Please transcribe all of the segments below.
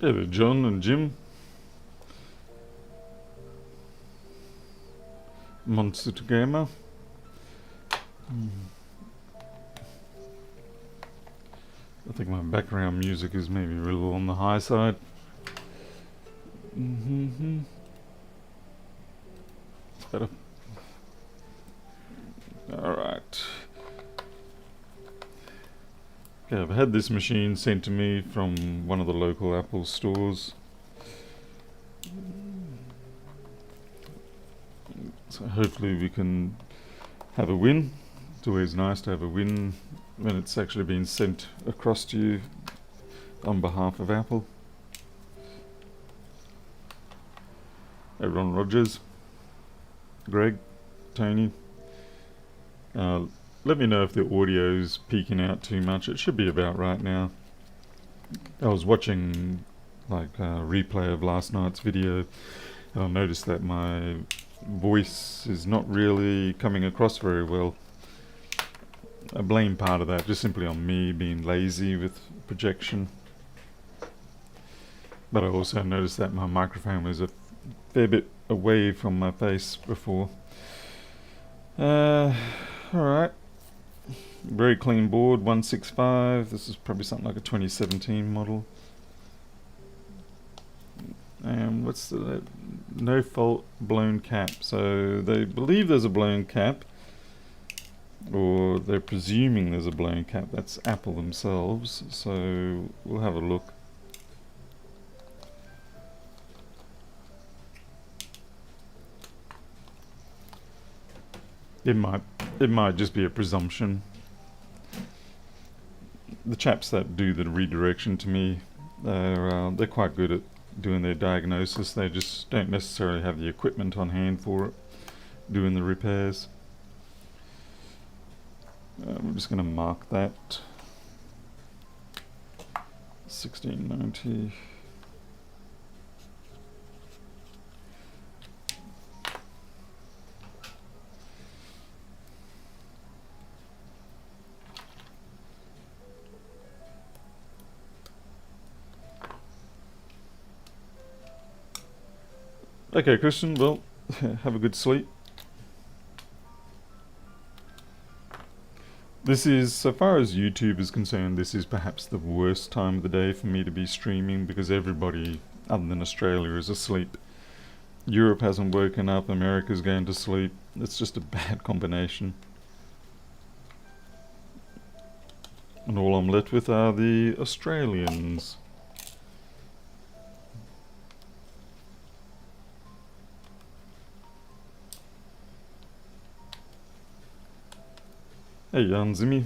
Hey there, John and Jim. Monster Gamer. I think my background music is maybe a little on the high side. Better. Alright. Okay, I've had this machine sent to me from one of the local Apple stores. So hopefully we can have a win. It's always nice to have a win when it's actually been sent across to you on behalf of Apple. Hey, Ron Rogers, Greg, Tony. Let me know if the audio's peaking out too much. It should be about right now. I was watching like a replay of last night's video, and I noticed that my voice is not really coming across very well. I blame part of that just simply on me being lazy with projection. But I also noticed that my microphone was a fair bit away from my face before. Alright. Very clean board, 165. This is probably something like a 2017 model. And what's the no fault blown cap? So they believe there's a blown cap, or they're presuming there's a blown cap. That's Apple themselves. So we'll have a look. It might just be a presumption. The chaps that do the redirection to me, they're quite good at doing their diagnosis. They just don't necessarily have the equipment on hand for it, doing the repairs. We're just going to mark that 1690. Okay, Christian, well, have a good sleep. This is, so far as YouTube is concerned, this is perhaps the worst time of the day for me to be streaming because everybody other than Australia is asleep. Europe hasn't woken up, America's going to sleep. It's just a bad combination. And all I'm left with are the Australians. Hey Jan Zimmy.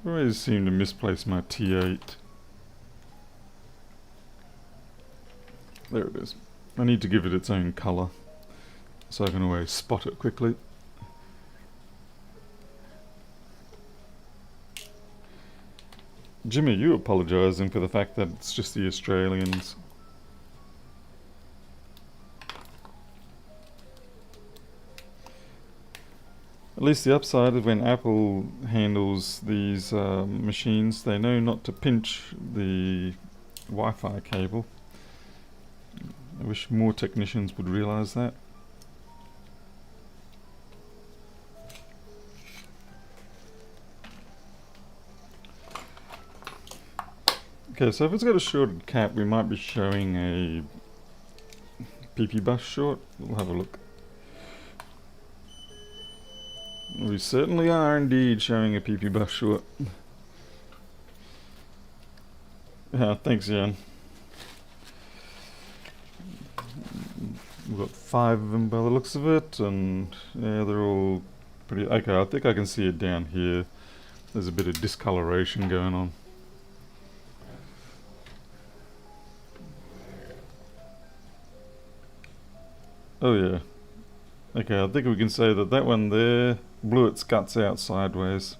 I always seem to misplace my T8. There it is. I need to give it its own colour so I can always spot it quickly. Jimmy, you apologising for the fact that it's just the Australians. At least the upside is when Apple handles these machines, they know not to pinch the Wi-Fi cable. I wish more technicians would realise that. Okay, so if it's got a shorted cap, we might be showing a PP bus short. We'll have a look. We certainly are indeed showing a PP bus short. Thanks, Jan. We've got 5 of them by the looks of it, and yeah, they're all pretty... Okay, I think I can see it down here. There's a bit of discoloration going on. Oh yeah. Okay, I think we can say that that one there blew its guts out sideways.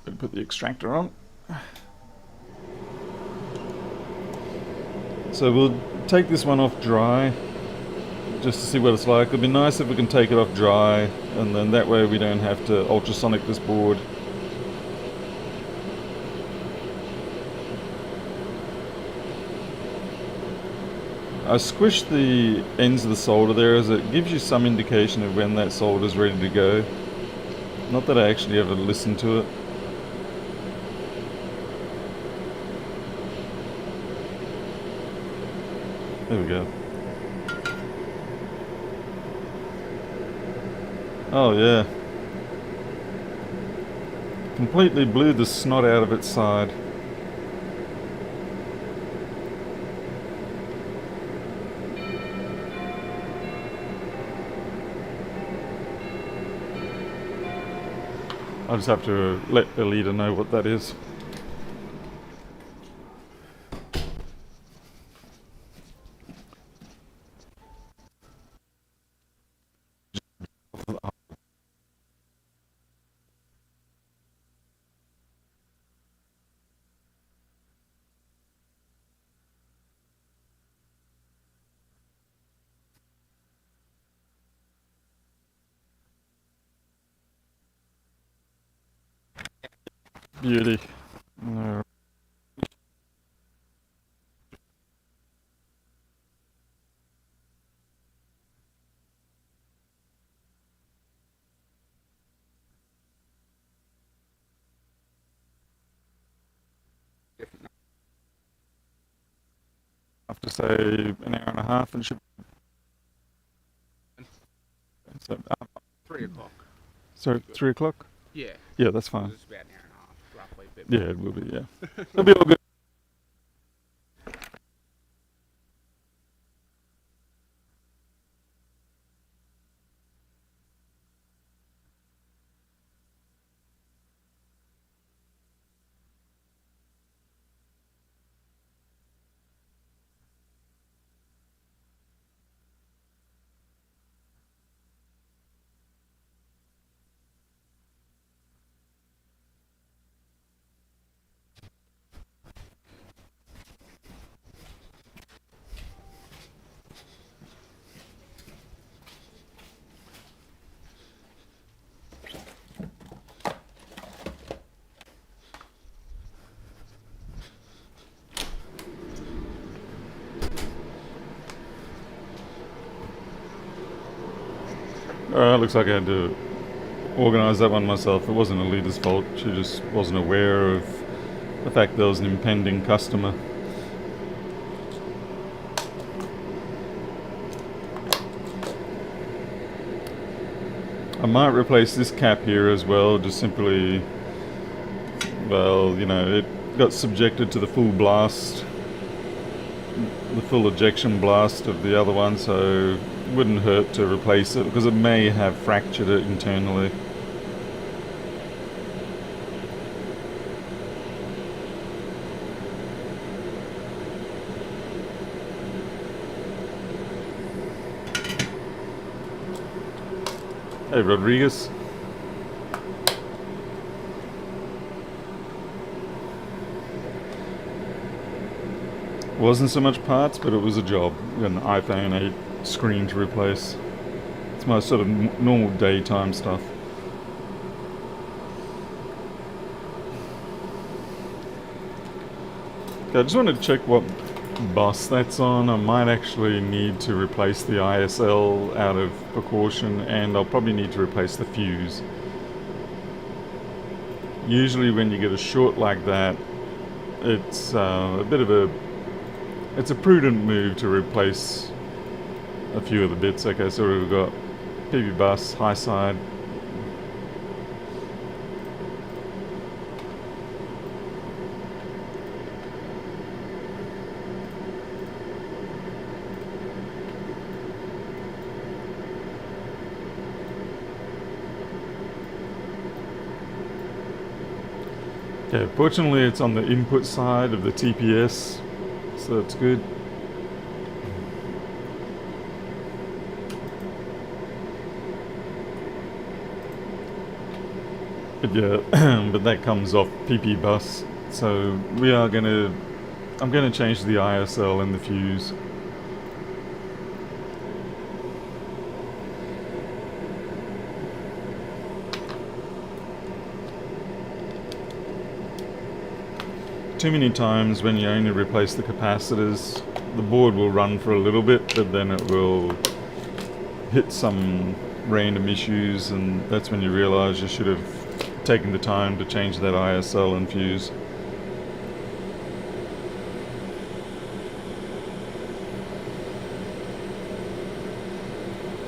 Better put the extractor on. So we'll take this one off dry, just to see what it's like. It'd be nice if we can take it off dry, and then that way we don't have to ultrasonic this board. I squished the ends of the solder there as it gives you some indication of when that solder is ready to go. Not that I actually ever listened to it. There we go. Oh yeah. Completely blew the snot out of its side. I'll just have to let the leader know what that is. Beauty. After say an hour and a half, and should. So, 3 o'clock. so 3 o'clock? Yeah. Yeah, that's fine. It's about an hour and a half, roughly. A bit Yeah, it will be, yeah. It'll be all good. Alright, looks like I had to organise that one myself. It wasn't Alita's fault. She just wasn't aware of the fact there was an impending customer. I might replace this cap here as well, just simply, well, you know, it got subjected to the full blast, the full ejection blast of the other one, so it wouldn't hurt to replace it because it may have fractured it internally. Hey Rodriguez. Wasn't so much parts, but it was a job. Got an iPhone 8 screen to replace. It's my sort of normal daytime stuff. Okay, I just wanted to check what bus that's on. I might actually need to replace the ISL out of precaution, and I'll probably need to replace the fuse. Usually when you get a short like that, it's a bit of a... It's a prudent move to replace a few of the bits. Okay, so we've got PV bus, high side. Okay, fortunately it's on the input side of the TPS, so that's good. But yeah, but that comes off PP bus, so I'm gonna change the ISL and the fuse. Too many times when you only replace the capacitors, the board will run for a little bit, but then it will hit some random issues, and that's when you realize you should have taken the time to change that ISL and fuse.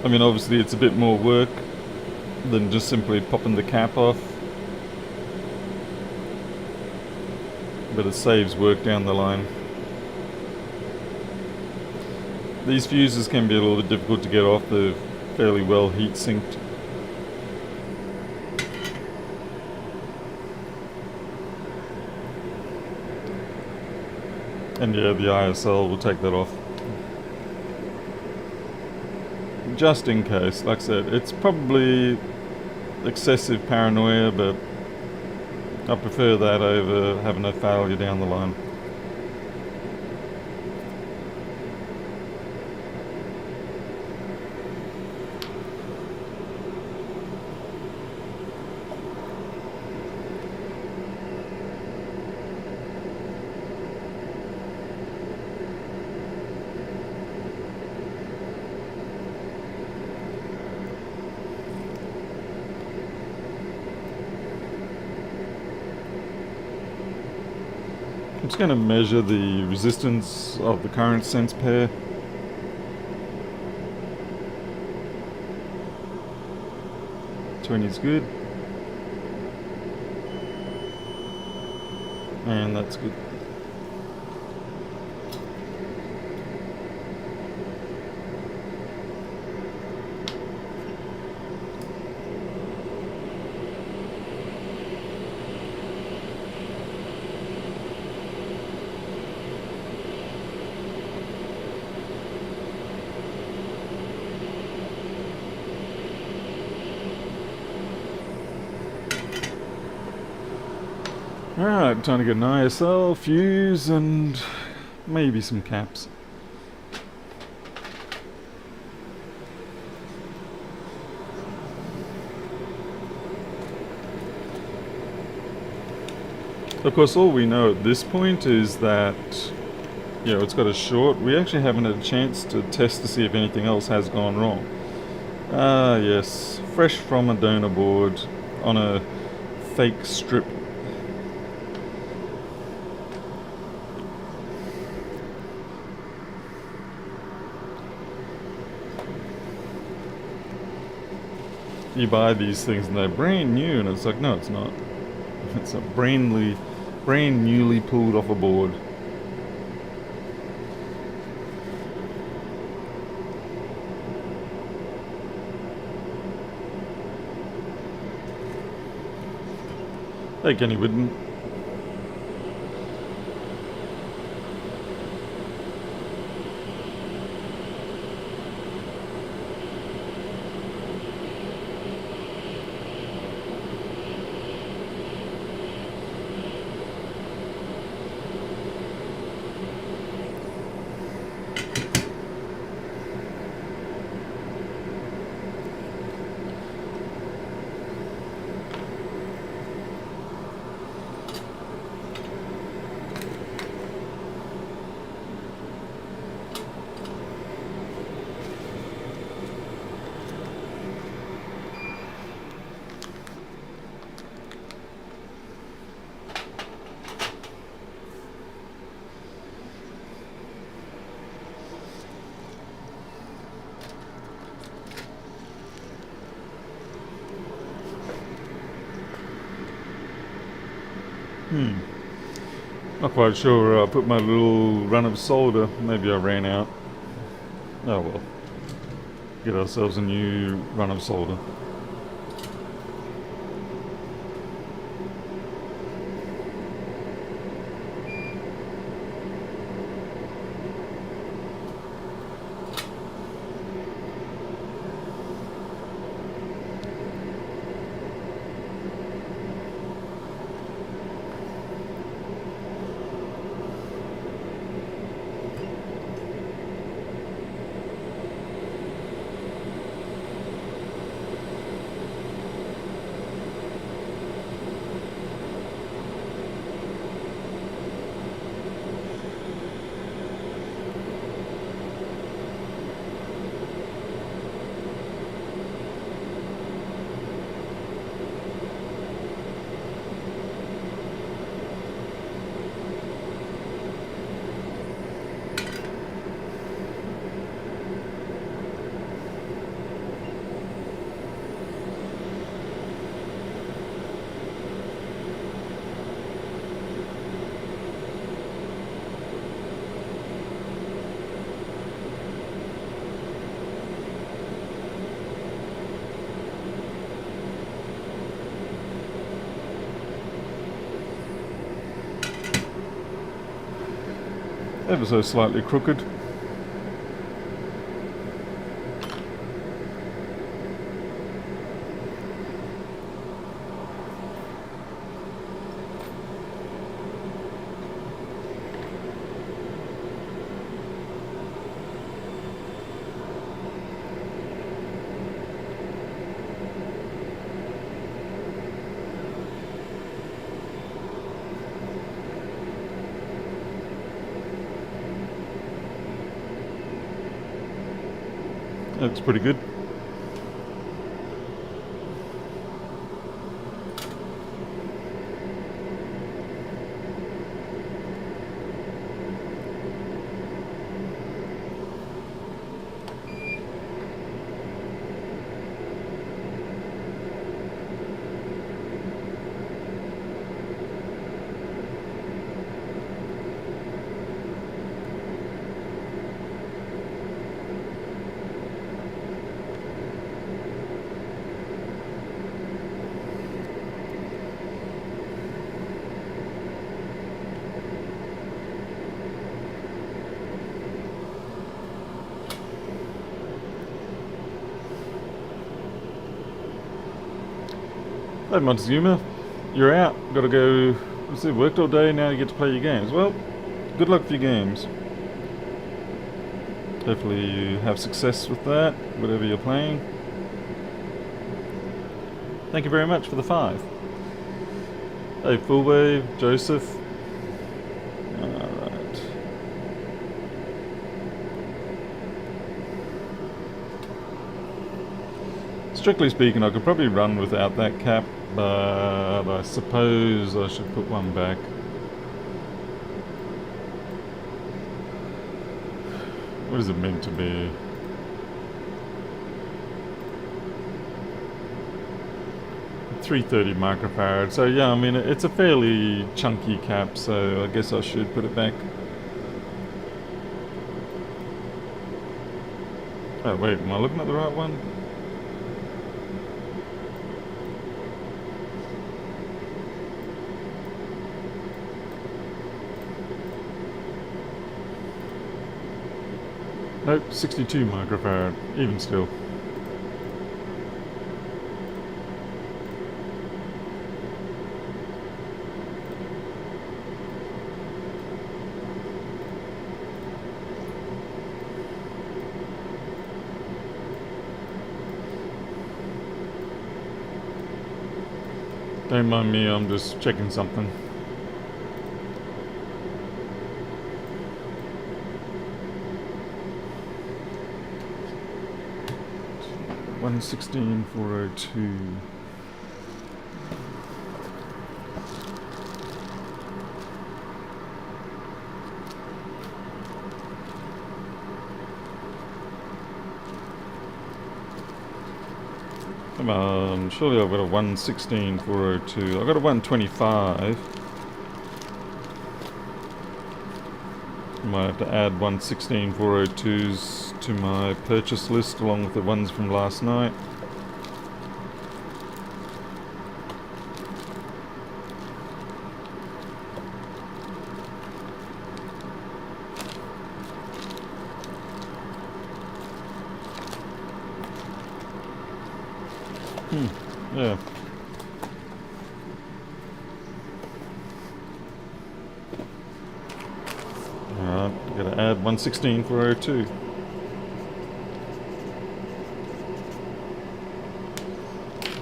I mean, obviously it's a bit more work than just simply popping the cap off, but it saves work down the line. These fuses can be a little bit difficult to get off. They're fairly well heat sinked. And yeah, the ISL will take that off. Just in case, like I said, it's probably excessive paranoia, but I prefer that over having a failure down the line. I'm just going to measure the resistance of the current sense pair. Is good. And that's good. Alright, trying to get an ISL, fuse, and maybe some caps. Of course, all we know at this point is that, you know, it's got a short. We actually haven't had a chance to test to see if anything else has gone wrong. Ah, yes, fresh from a donor board on a fake strip. You buy these things and they're brand new, and it's like, no, it's not. It's a brand newly pulled off a board. Hey, Kenny Whidden. Not quite sure where I put my little run of solder. Maybe I ran out. Oh well. Get ourselves a new run of solder. ever so slightly crooked. Looks pretty good. Hey Montezuma, you're out. Gotta go. What's it? Worked all day. Now you get to play your games. Well, good luck with your games. Hopefully you have success with that, whatever you're playing. Thank you very much for the 5. Hey Fullwave, Joseph. Alright. Strictly speaking, I could probably run without that cap, but I suppose I should put one back. What is it meant to be? .330 microfarad. So yeah, I mean it's a fairly chunky cap, so I guess I should put it back. Oh wait, am I looking at the right one? Nope, 62 microfarad, even still. Don't mind me, I'm just checking something. $116,402. Come on, surely I've got a 116,402. I've got a 125. Might have to add 116,402s to my purchase list along with the ones from last night. Yeah. Alright, gotta add 116,402.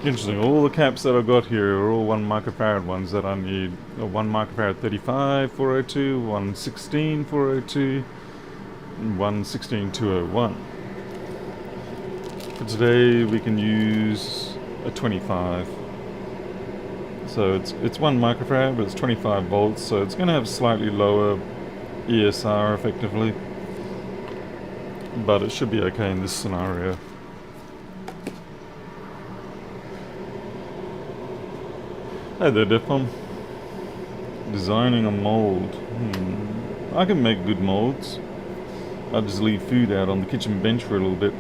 Interesting, all the caps that I've got here are all 1 microfarad ones that I need. A 1 microfarad 35,402, 116,402, and 116,201. For today we can use a 25. So it's 1 microfarad, but it's 25 volts, so it's going to have slightly lower ESR effectively, but it should be okay in this scenario. Hey there, Defcom. Designing a mold. I can make good molds. I'll just leave food out on the kitchen bench for a little bit.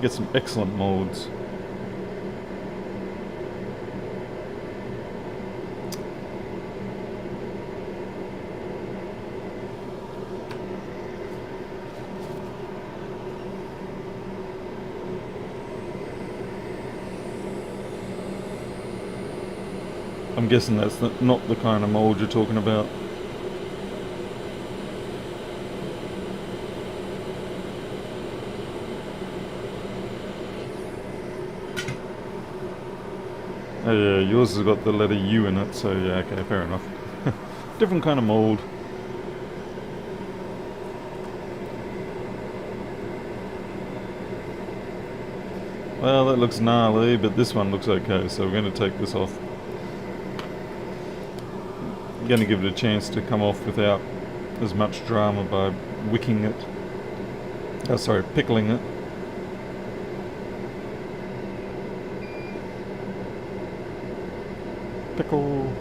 Get some excellent molds. I'm guessing that's not the kind of mold you're talking about. Oh yeah, yours has got the letter U in it, so yeah, okay, fair enough. Different kind of mold. Well, that looks gnarly, but this one looks okay, so we're going to take this off. I'm going to give it a chance to come off without as much drama by wicking it. Oh, sorry, pickling it. Pickle.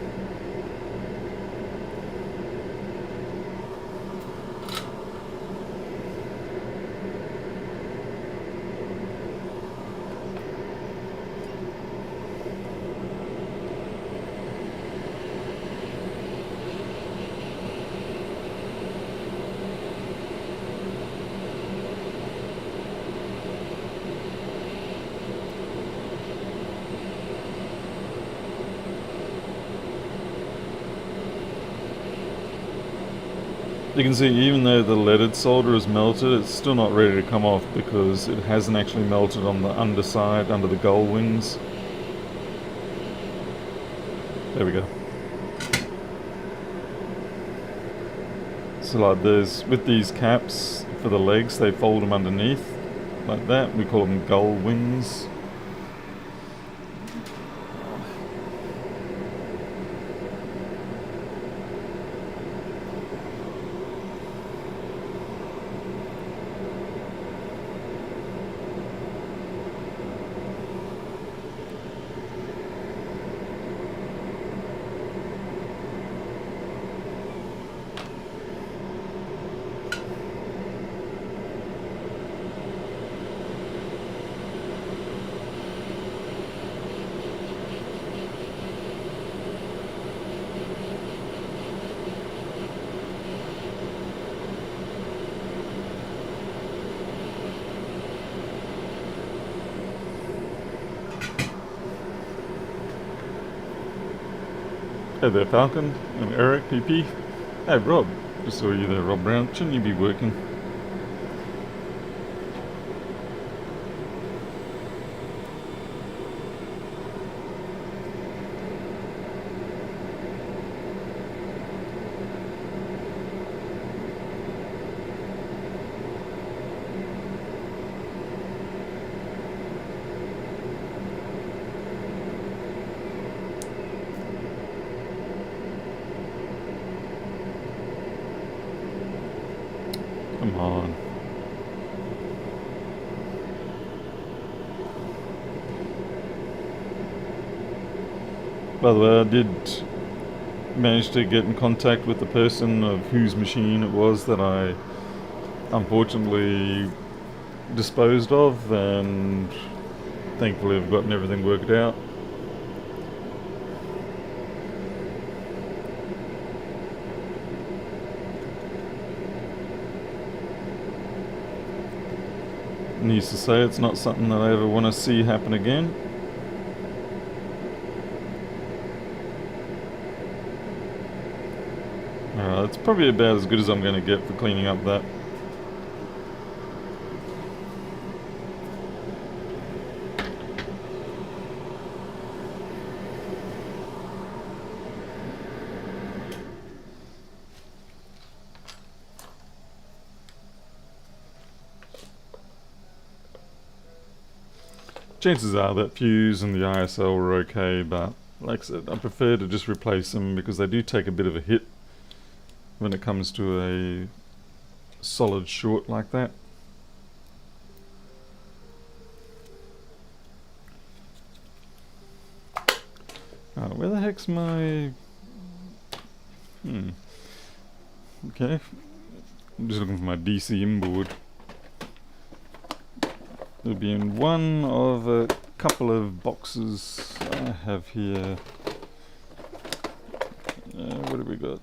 You can see even though the leaded solder is melted, it's still not ready to come off because it hasn't actually melted on the underside, under the gull wings. There we go. So like there's, with these caps for the legs, they fold them underneath like that. We call them gull wings. Hey there, Falcon and Eric, PP. Hey, Rob. Just saw you there, Rob Brown. Shouldn't you be working? Come on. By the way, I did manage to get in contact with the person of whose machine it was that I unfortunately disposed of, and thankfully I've gotten everything worked out. Needs to say it's not something that I ever want to see happen again. It's probably about as good as I'm going to get for cleaning up that. Chances are that fuse and the ISL were okay, but like I said, I prefer to just replace them because they do take a bit of a hit when it comes to a solid short like that. Where the heck's my... Okay. I'm just looking for my DC inboard. It'll be in one of a couple of boxes I have here. What have we got?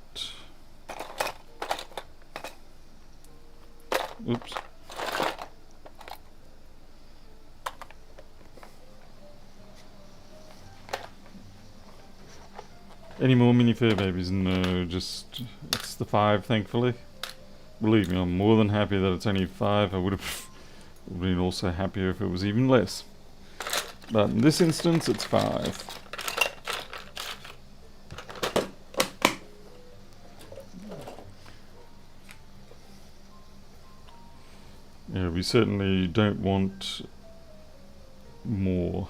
Oops. Any more mini fair babies? No, just it's the 5, thankfully. Believe me, I'm more than happy that it's only 5. I would have been also happier if it was even less. But in this instance, it's 5. Yeah, we certainly don't want more.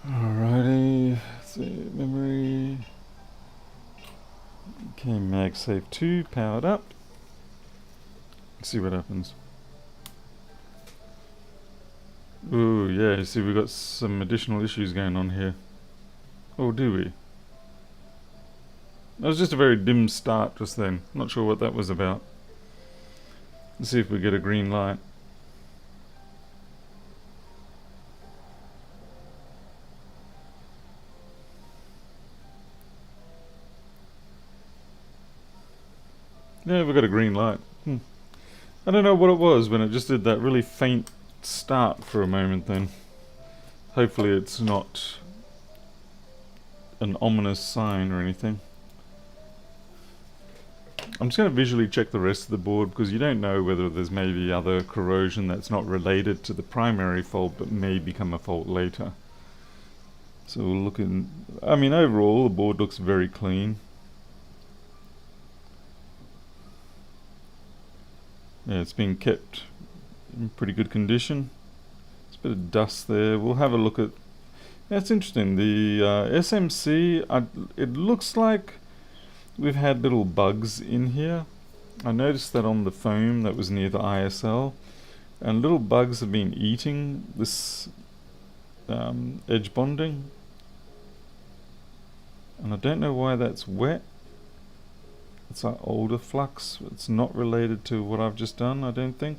Alrighty, let's see, memory. Okay, MagSafe 2 powered up. Let's see what happens. Ooh, yeah, you see we've got some additional issues going on here. Oh, do we? That was just a very dim start just then. Not sure what that was about. Let's see if we get a green light. Yeah, we got a green light. I don't know what it was when it just did that really faint start for a moment then. Hopefully it's not an ominous sign or anything. I'm just going to visually check the rest of the board because you don't know whether there's maybe other corrosion that's not related to the primary fault but may become a fault later. So we'll look in. I mean, overall the board looks very clean. Yeah, it's been kept in pretty good condition. There's a bit of dust there. We'll have a look at. That's interesting. The SMC. It looks like we've had little bugs in here. I noticed that on the foam that was near the ISL, and little bugs have been eating this edge bonding, and I don't know why that's wet. It's like older flux. It's not related to what I've just done, I don't think.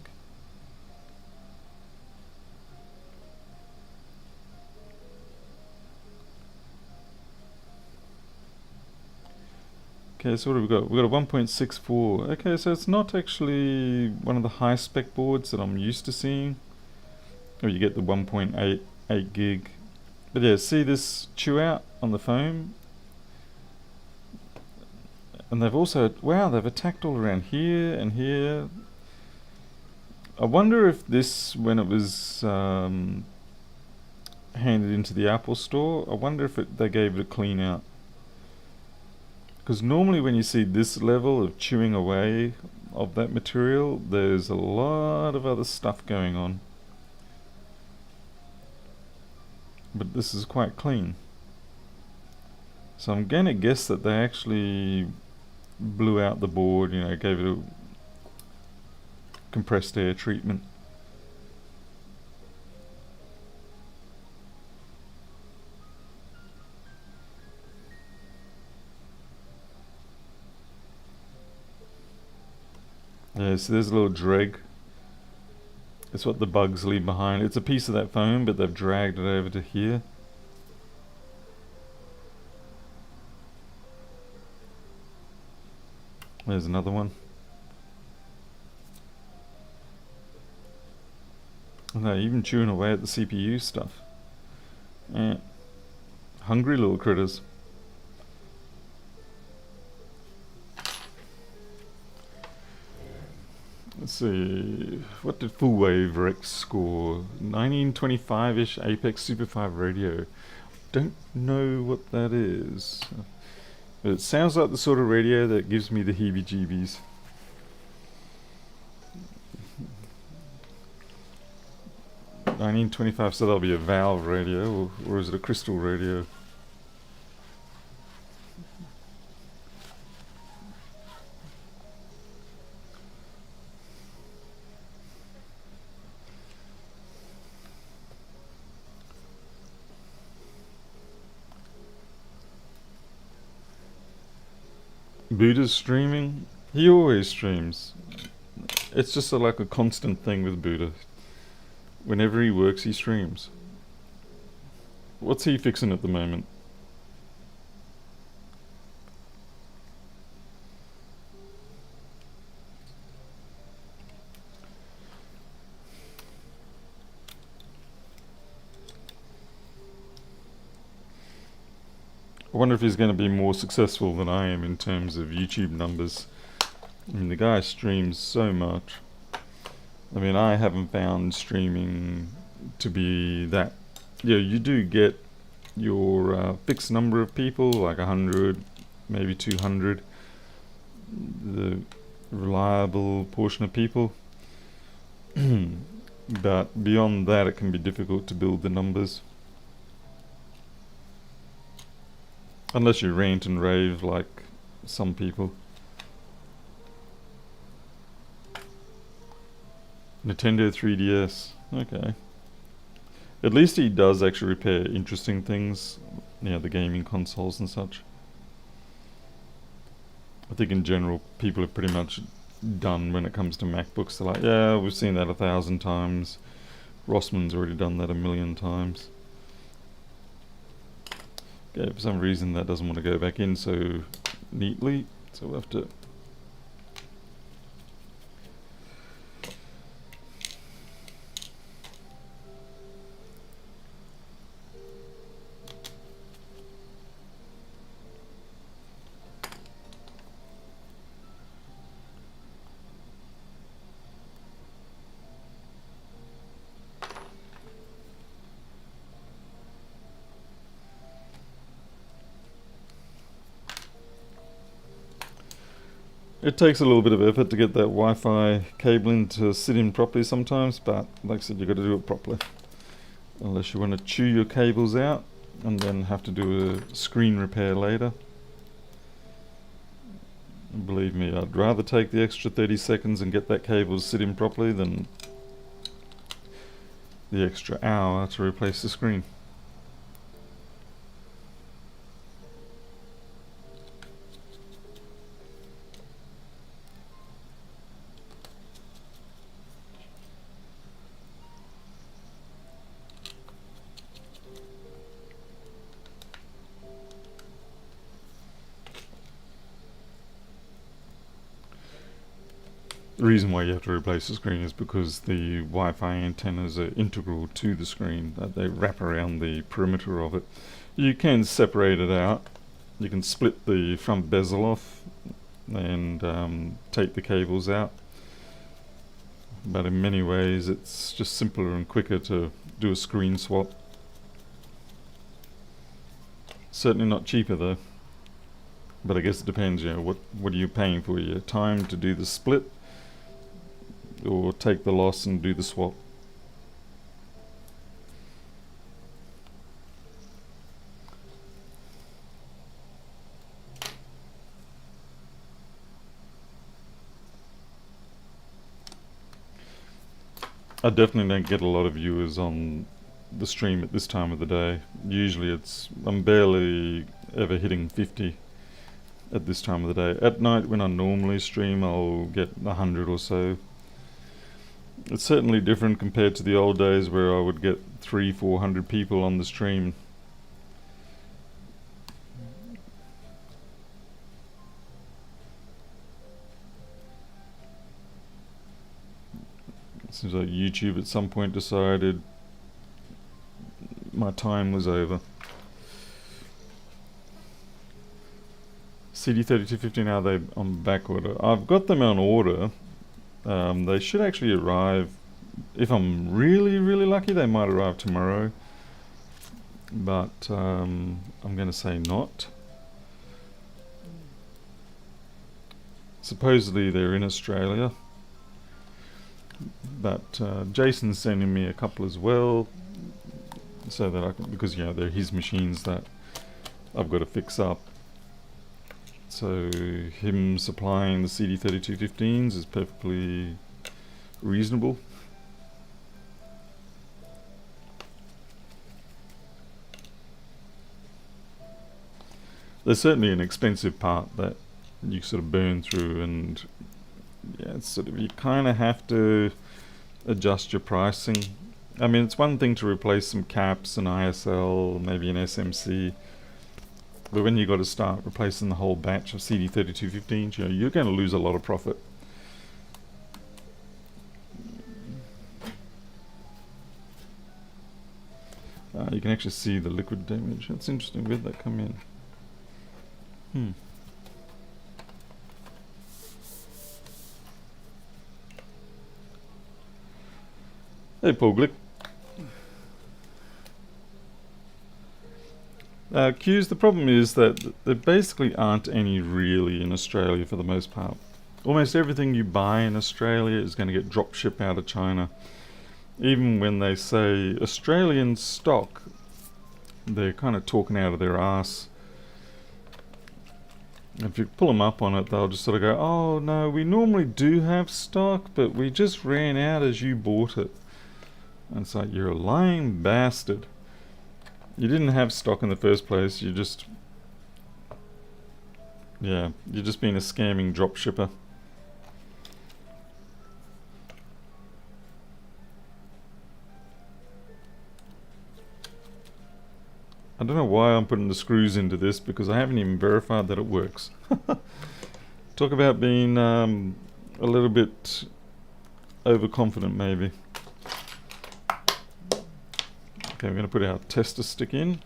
Okay, so what have we got? We've got a 1.64. Okay, so it's not actually one of the high spec boards that I'm used to seeing. Or you get the 1.8 gig. But yeah, see this chew out on the foam? And they've also, wow, they've attacked all around here and here. I wonder if this, when it was handed into the Apple store, I wonder if they gave it a clean out. Because normally when you see this level of chewing away of that material, there's a lot of other stuff going on. But this is quite clean. So I'm going to guess that they actually blew out the board, you know, gave it a compressed air treatment. Yeah, so there's a little drag. It's what the bugs leave behind. It's a piece of that foam, but they've dragged it over to here. There's another one. And they're even chewing away at the CPU stuff. Yeah. Hungry little critters. Let's see, what did Full Wave Rex score? 1925-ish Apex Super 5 radio. Don't know what that is. But it sounds like the sort of radio that gives me the heebie-jeebies. $1925, so that'll be a valve radio, or is it a crystal radio? Buddha's streaming? He always streams. It's just like a constant thing with Buddha. Whenever he works, he streams. What's he fixing at the moment? I wonder if he's going to be more successful than I am in terms of YouTube numbers. I mean, the guy streams so much. I mean, I haven't found streaming to be that. Yeah, you do get your fixed number of people, like 100, maybe 200. The reliable portion of people. But beyond that, it can be difficult to build the numbers. Unless you rant and rave like some people. Nintendo 3DS. Okay. At least he does actually repair interesting things. Yeah, the gaming consoles and such. I think in general, people are pretty much done when it comes to MacBooks. They're like, yeah, we've seen that 1,000 times. Rossman's already done that 1,000,000 times. Okay, for some reason that doesn't want to go back in so neatly, so we'll have to... It takes a little bit of effort to get that Wi-Fi cabling to sit in properly sometimes, but like I said, you've got to do it properly. Unless you want to chew your cables out and then have to do a screen repair later. And believe me, I'd rather take the extra 30 seconds and get that cable to sit in properly than the extra hour to replace the screen. The reason why you have to replace the screen is because the Wi-Fi antennas are integral to the screen. They wrap around the perimeter of it. You can separate it out. You can split the front bezel off and take the cables out. But in many ways it's just simpler and quicker to do a screen swap. Certainly not cheaper though. But I guess it depends, you know, what are you paying for? Your time to do the split, or take the loss and do the swap. I definitely don't get a lot of viewers on the stream at this time of the day. Usually I'm barely ever hitting 50 at this time of the day. At night when I normally stream, I'll get 100 or so. It's certainly different compared to the old days where I would get 300-400 people on the stream. It seems like YouTube at some point decided my time was over. CD3215, are they on back order? I've got them on order. They should actually arrive, if I'm really lucky, they might arrive tomorrow, but I'm going to say not. Supposedly they're in Australia, but Jason's sending me a couple as well, so that I can, because you know they're his machines that I've got to fix up. So him supplying the CD3215s is perfectly reasonable. There's certainly an expensive part that you sort of burn through, and yeah, it's sort of, you kind of have to adjust your pricing. I mean, it's one thing to replace some caps, an ISL, maybe an SMC. But when you got to start replacing the whole batch of CD3215s, you know, you're going to lose a lot of profit. You can actually see the liquid damage. That's interesting. Where'd that come in? Hey, Paul Glick. Q's, the problem is that there basically aren't any really in Australia for the most part. Almost everything you buy in Australia is going to get drop ship out of China. Even when they say Australian stock, they're kind of talking out of their ass. If you pull them up on it, they'll just sort of go, oh no, we normally do have stock, but we just ran out as you bought it. And it's like, you're a lying bastard. You didn't have stock in the first place, you're just being a scamming drop shipper. I don't know why I'm putting the screws into this, because I haven't even verified that it works. Talk about being a little bit overconfident maybe. Okay, we're going to put our tester stick in.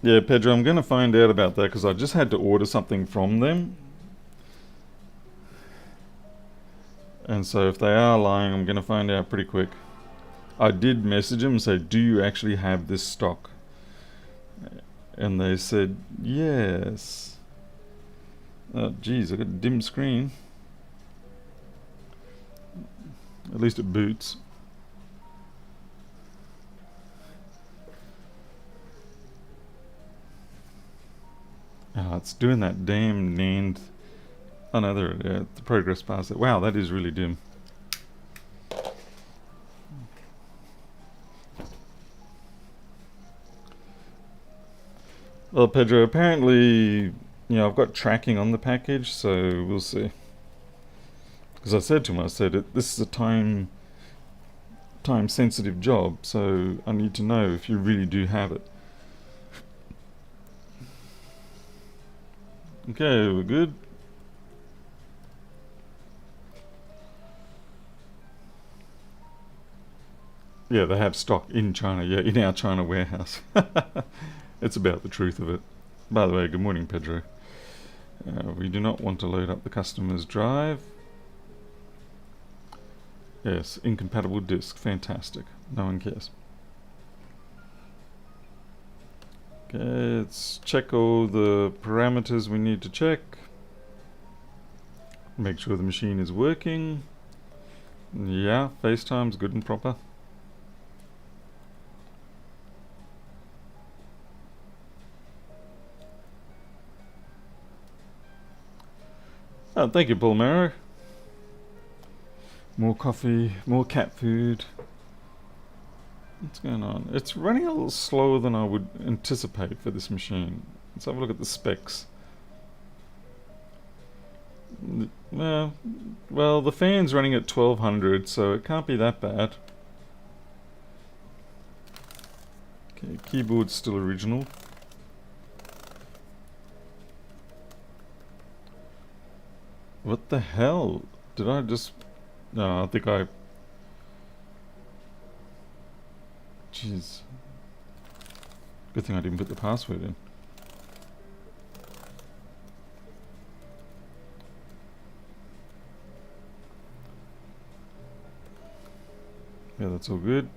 Yeah, Pedro, I'm going to find out about that because I just had to order something from them. And so if they are lying, I'm going to find out pretty quick. I did message them and say, do you actually have this stock? And they said, yes. Oh, geez, I got a dim screen. At least it boots. Oh, it's doing that damn NAND. Oh no, there it is. The progress bar. Wow, that is really dim. Well, Pedro, apparently, I've got tracking on the package, so we'll see. Because I said to him, this is a time-sensitive job, so I need to know if you really do have it. Okay, we're good. Yeah, they have stock in China, in our China warehouse. It's about the truth of it. By the way, good morning, Pedro. We do not want to load up the customer's drive. Yes, incompatible disk. Fantastic. No one cares. Okay, let's check all the parameters we need to check. Make sure the machine is working. Yeah, FaceTime's good and proper. Oh, thank you, Paul Marrow. More coffee, more cat food. What's going on? It's running a little slower than I would anticipate for this machine. Let's have a look at the specs. Well, the fan's running at 1200, so it can't be that bad. Okay, keyboard's still original. What the hell? Did I just... No, I think I... Jeez. Good thing I didn't put the password in. Yeah, that's all good.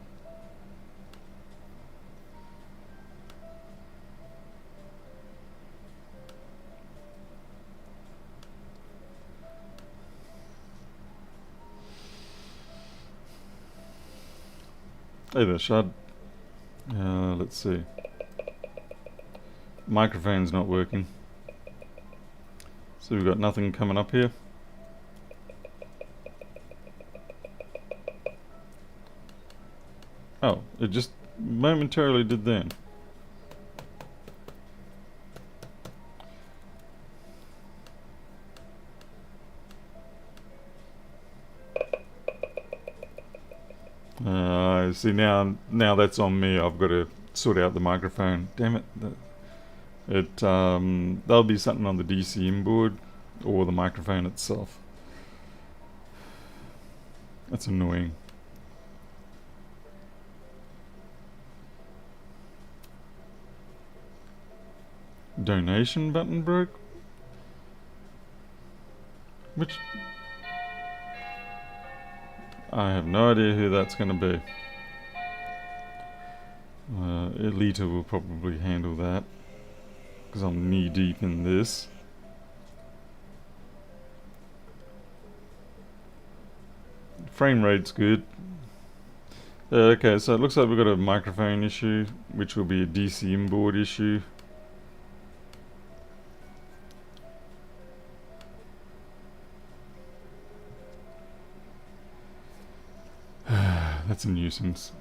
Hey there, Shad. Let's see. Microphone's not working. So we've got nothing coming up here. Oh, it just momentarily did then. See now that's on me. I've got to sort out the microphone. Damn it! That'll be something on the DC inboard. or the microphone itself. That's annoying. Donation button broke? Which... I have no idea who that's going to be. Elita will probably handle that, because I'm knee deep in this. Frame rate's good. Okay, so it looks like we've got a microphone issue, which will be a DC inboard issue. That's a nuisance.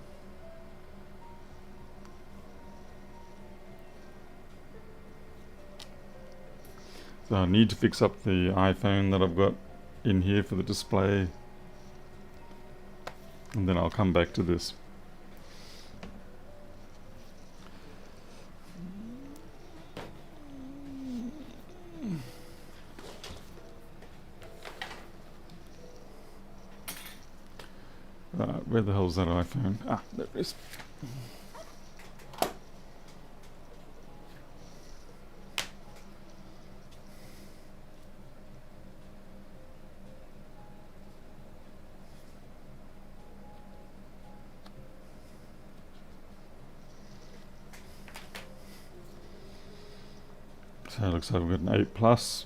So I need to fix up the iPhone that I've got in here for the display, and then I'll come back to this. Right, where the hell's that iPhone? Ah, there it is. So it looks like we've got an 8 Plus.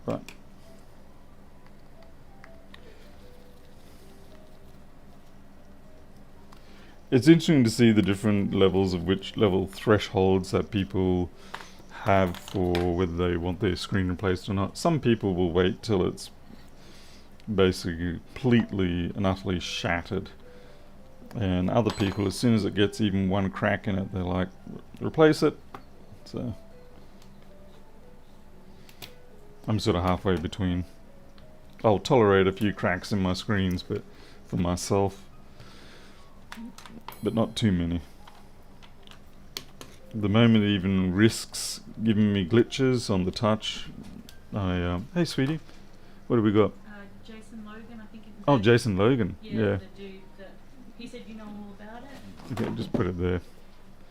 Right. It's interesting to see the different levels of which level thresholds that people have for whether they want their screen replaced or not. Some people will wait till it's basically completely and utterly shattered, and other people, as soon as it gets even one crack in it, they're like, replace it. So I'm sort of halfway between. I'll tolerate a few cracks in my screens, but for myself, but not too many. The moment it even risks giving me glitches on the touch, hey sweetie, what do we got? Jason Logan, I think it was. Oh, Jason Logan. Yeah. Yeah. The dude that he said you know all about it. Okay, just put it there.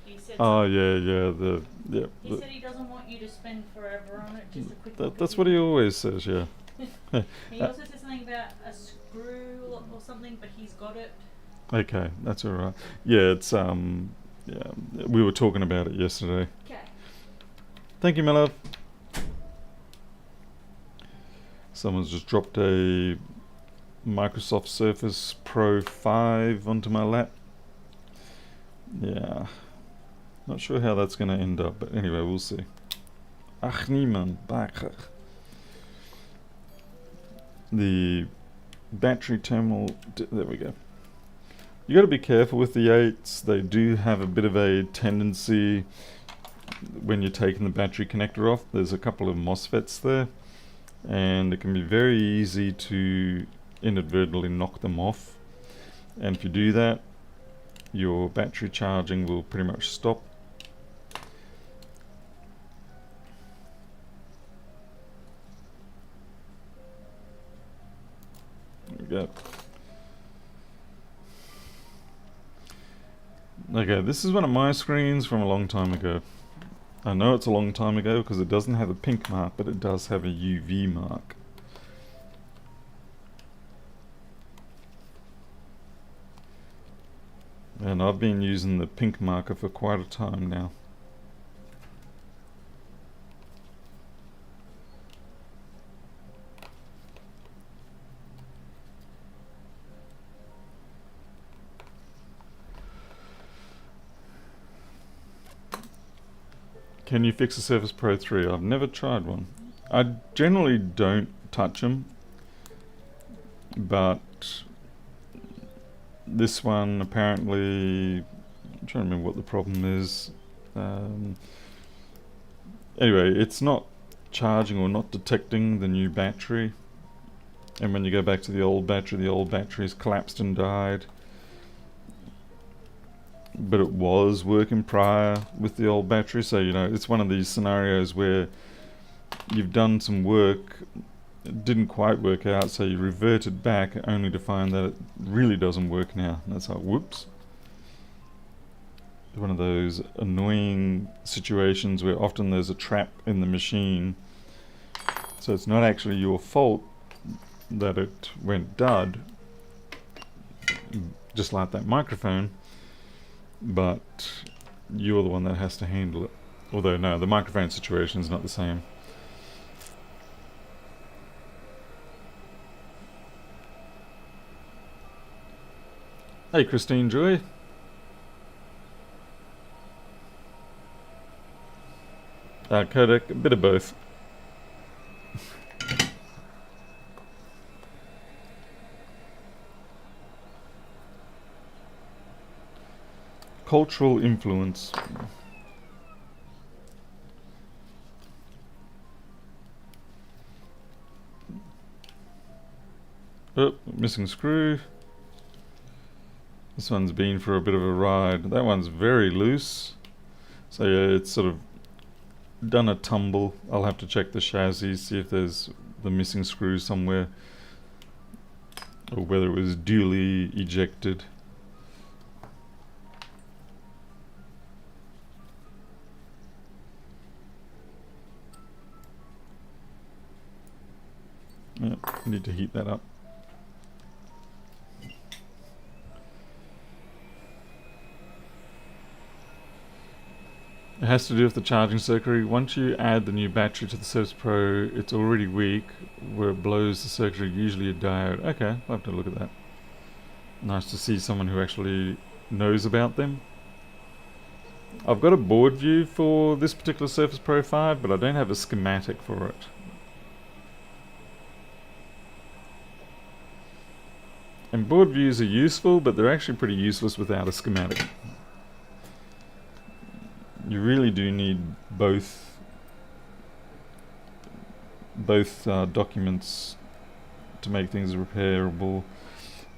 He said. Oh something- yeah. He said he doesn't want you to spend forever on it. Just a quick. That's what he always says. Yeah. He also said something about a screw or something, but he's got it. Okay, that's all right. Yeah, it's yeah, we were talking about it yesterday. Okay. Thank you, my love. Someone's just dropped a Microsoft Surface Pro 5 onto my lap. Yeah. Not sure how that's going to end up, but anyway, we'll see. Ach, niemand. Bakker. The battery terminal... There we go. You got to be careful with the 8s. They do have a bit of a tendency when you're taking the battery connector off. There's a couple of MOSFETs there, and it can be very easy to inadvertently knock them off. And if you do that, your battery charging will pretty much stop. There we go. Okay, this is one of my screens from a long time ago. I know it's a long time ago because it doesn't have a pink mark, but it does have a UV mark. And I've been using the pink marker for quite a time now. Can you fix a Surface Pro 3? I've never tried one. I generally don't touch them, but this one apparently, I'm trying to remember what the problem is. Anyway, it's not charging or not detecting the new battery, and when you go back to the old battery is collapsed and died. but it was working prior with the old battery. So, you know, it's one of these scenarios where you've done some work, it didn't quite work out, so you reverted back only to find that it really doesn't work now. And that's like, whoops. One of those annoying situations where often there's a trap in the machine. So it's not actually your fault that it went dud, just like that microphone, but you're the one that has to handle it. Although no, the microphone situation is not the same. Hey Christine Joy. Kodak, a bit of both. Cultural influence. Oh, missing screw. This one's been for a bit of a ride. That one's very loose. So yeah, it's sort of done a tumble. I'll have to check the chassis, see if there's the missing screw somewhere, or whether it was duly ejected. Yeah, need to heat that up. It has to do with the charging circuitry. Once you add the new battery to the Surface Pro, it's already weak. Where it blows the circuitry, usually a diode. Okay, I'll have to look at that. Nice to see someone who actually knows about them. I've got a board view for this particular Surface Pro 5, but I don't have a schematic for it. And board views are useful, but they're actually pretty useless without a schematic. You really do need both documents to make things repairable.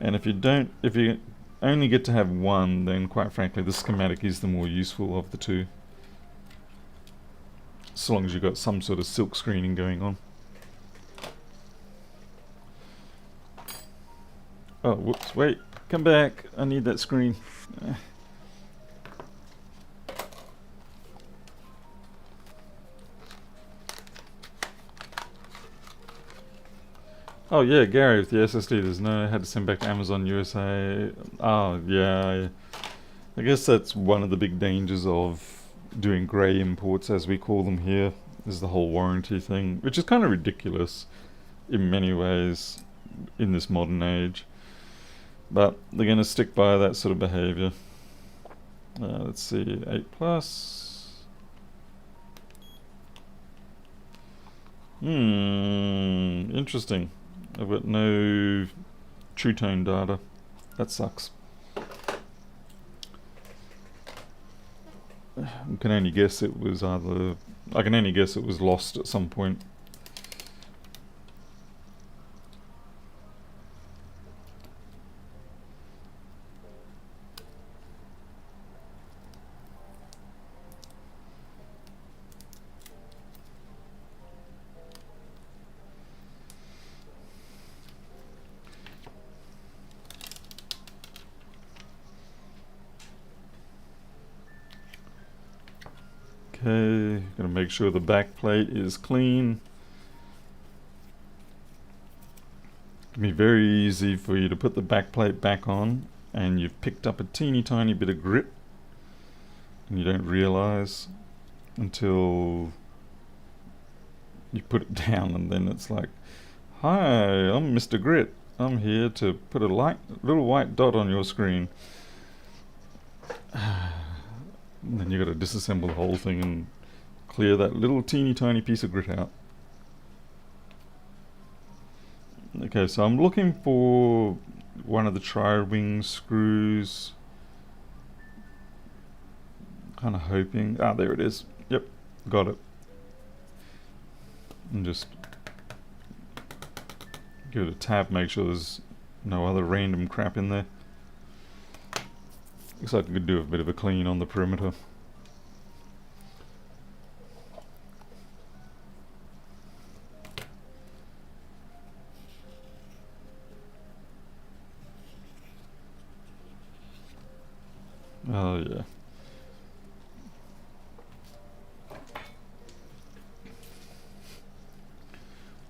And if you only get to have one, then quite frankly the schematic is the more useful of the two. So long as you've got some sort of silk screening going on. Oh, whoops, wait, come back, I need that screen. Oh yeah, Gary with the SSD, there's no, I had to send back to Amazon USA. Oh yeah, I guess that's one of the big dangers of doing grey imports, as we call them here, is the whole warranty thing, which is kind of ridiculous in many ways in this modern age. But they're going to stick by that sort of behavior. Let's see, 8 plus. Interesting. I've got no True Tone data. That sucks. I can only guess it was lost at some point. Okay, gonna make sure the back plate is clean. It can be very easy for you to put the back plate back on and you've picked up a teeny tiny bit of grit and you don't realize until you put it down, and then it's like, hi, I'm Mr. Grit. I'm here to put a little white dot on your screen. And then you got to disassemble the whole thing and clear that little teeny tiny piece of grit out. Okay, so I'm looking for one of the tri-wing screws. Kind of hoping, there it is. Yep, got it. And just give it a tap, make sure there's no other random crap in there. Looks like I could do a bit of a clean on the perimeter. Oh yeah.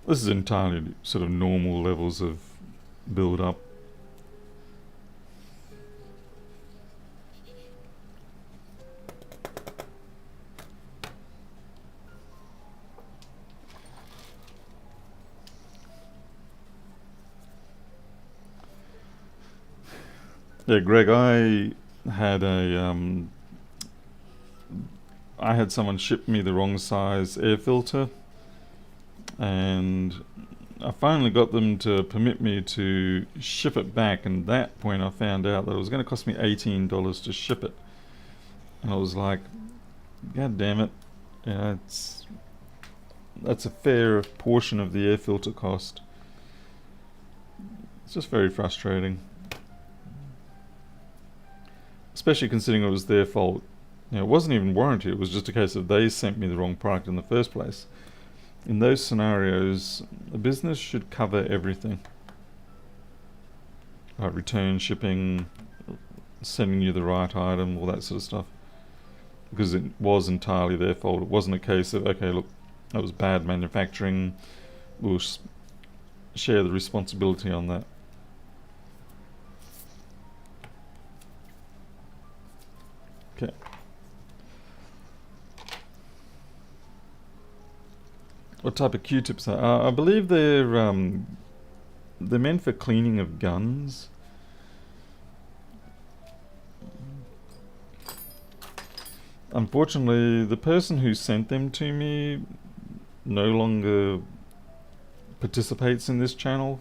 This is entirely sort of normal levels of build up. Yeah, Greg, I had someone ship me the wrong size air filter, and I finally got them to permit me to ship it back, and at that point I found out that it was going to cost me $18 to ship it. And I was like, God damn it. Yeah, that's a fair portion of the air filter cost. It's just very frustrating. Especially considering it was their fault. It wasn't even warranty, it was just a case of they sent me the wrong product in the first place. In those scenarios, a business should cover everything. Like return, shipping, sending you the right item, all that sort of stuff. Because it was entirely their fault. It wasn't a case of, okay, look, that was bad manufacturing, we'll share the responsibility on that. Okay. What type of Q-tips are? I believe they're meant for cleaning of guns. Unfortunately, the person who sent them to me no longer participates in this channel,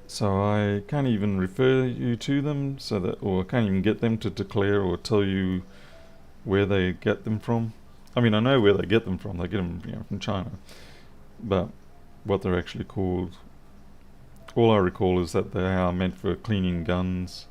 so I can't even refer you to them, or I can't even get them to declare or tell you where they get them from. I mean, I know where they get them from. They get them, from China. But what they're actually called, all I recall is that they are meant for cleaning guns.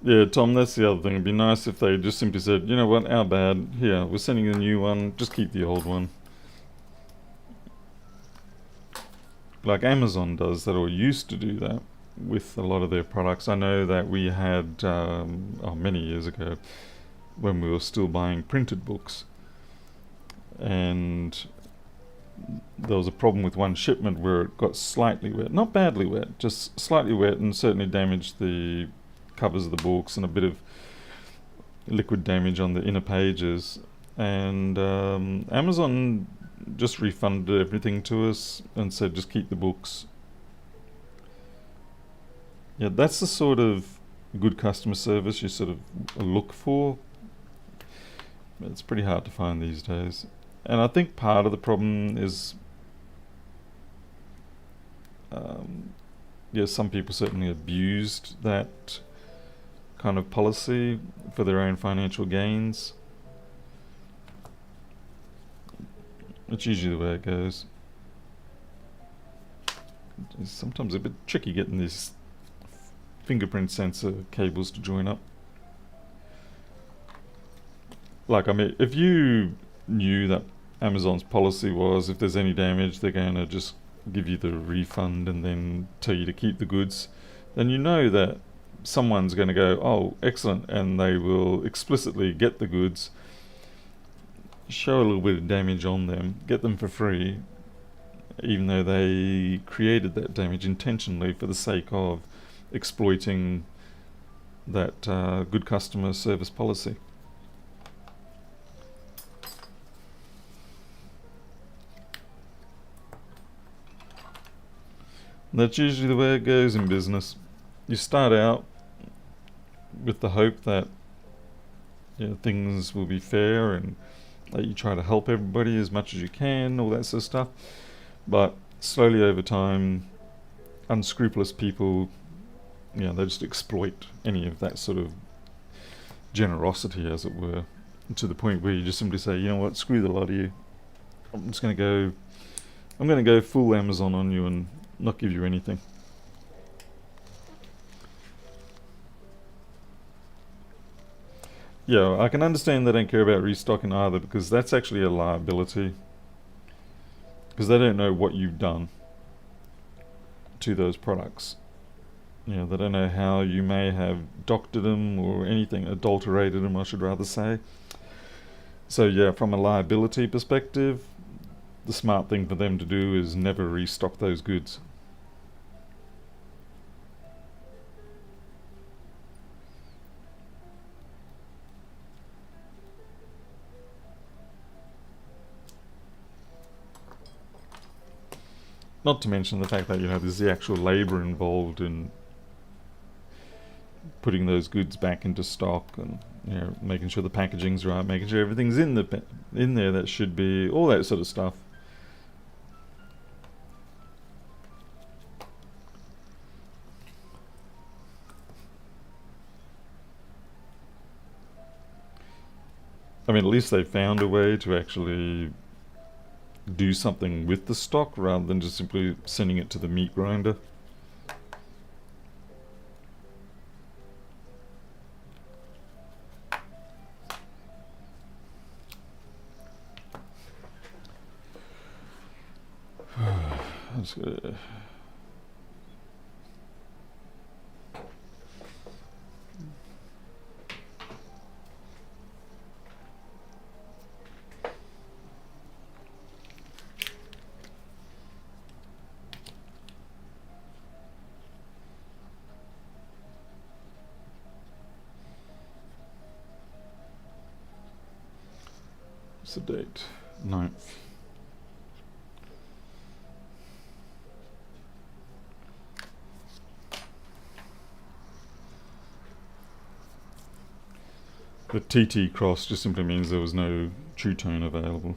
Yeah, Tom, that's the other thing. It'd be nice if they just simply said, you know what, our bad. Here, we're sending you a new one. Just keep the old one. Like Amazon does that, or used to do that with a lot of their products. I know that we had, many years ago, when we were still buying printed books. And there was a problem with one shipment where it got slightly wet. Not badly wet, just slightly wet, and certainly damaged the covers of the books and a bit of liquid damage on the inner pages, and Amazon just refunded everything to us and said just keep the books. Yeah, that's the sort of good customer service you sort of look for. It's pretty hard to find these days, and I think part of the problem is some people certainly abused that kind of policy for their own financial gains. It's usually the way it goes. It's sometimes a bit tricky getting these fingerprint sensor cables to join up. Like, I mean, if you knew that Amazon's policy was if there's any damage, they're going to just give you the refund and then tell you to keep the goods, then you know that someone's going to go, oh, excellent, and they will explicitly get the goods, show a little bit of damage on them, get them for free, even though they created that damage intentionally for the sake of exploiting that good customer service policy. That's usually the way it goes in business. You start out with the hope that things will be fair and that you try to help everybody as much as you can, all that sort of stuff. But slowly over time, unscrupulous people, they just exploit any of that sort of generosity, as it were, to the point where you just simply say, you know what, screw the lot of you. I'm going to go full Amazon on you and not give you anything. Yeah, I can understand they don't care about restocking either, because that's actually a liability. Because they don't know what you've done to those products. They don't know how you may have doctored them or anything, adulterated them, I should rather say. So yeah, from a liability perspective, the smart thing for them to do is never restock those goods. Not to mention the fact that there's the actual labour involved in putting those goods back into stock, and making sure the packaging's right, making sure everything's in there that should be, all that sort of stuff. I mean, at least they found a way to actually do something with the stock rather than just simply sending it to the meat grinder. That's good. What's the date? 9th. The TT cross just simply means there was no True Tone available.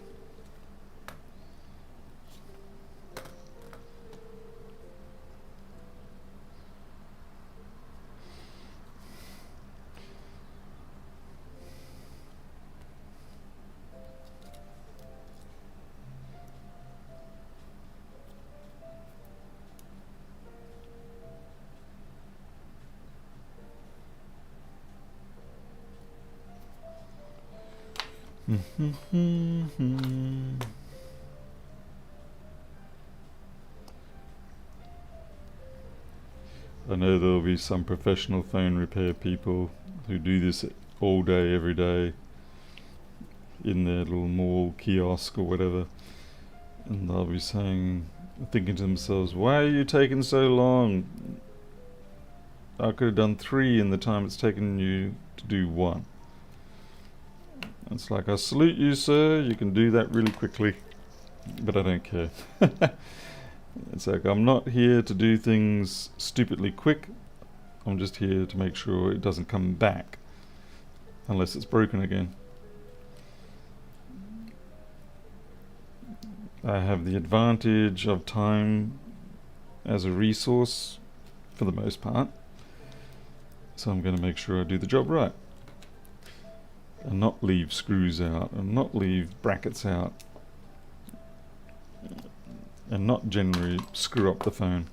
I know there'll be some professional phone repair people who do this all day, every day, in their little mall kiosk or whatever, and they'll be thinking to themselves, why are you taking so long? I could have done 3 in the time it's taken you to do 1. It's like, I salute you, sir, you can do that really quickly, but I don't care. It's like, I'm not here to do things stupidly quick, I'm just here to make sure it doesn't come back, unless it's broken again. I have the advantage of time as a resource, for the most part, so I'm going to make sure I do the job right. And not leave screws out, and not leave brackets out, and not generally screw up the phone.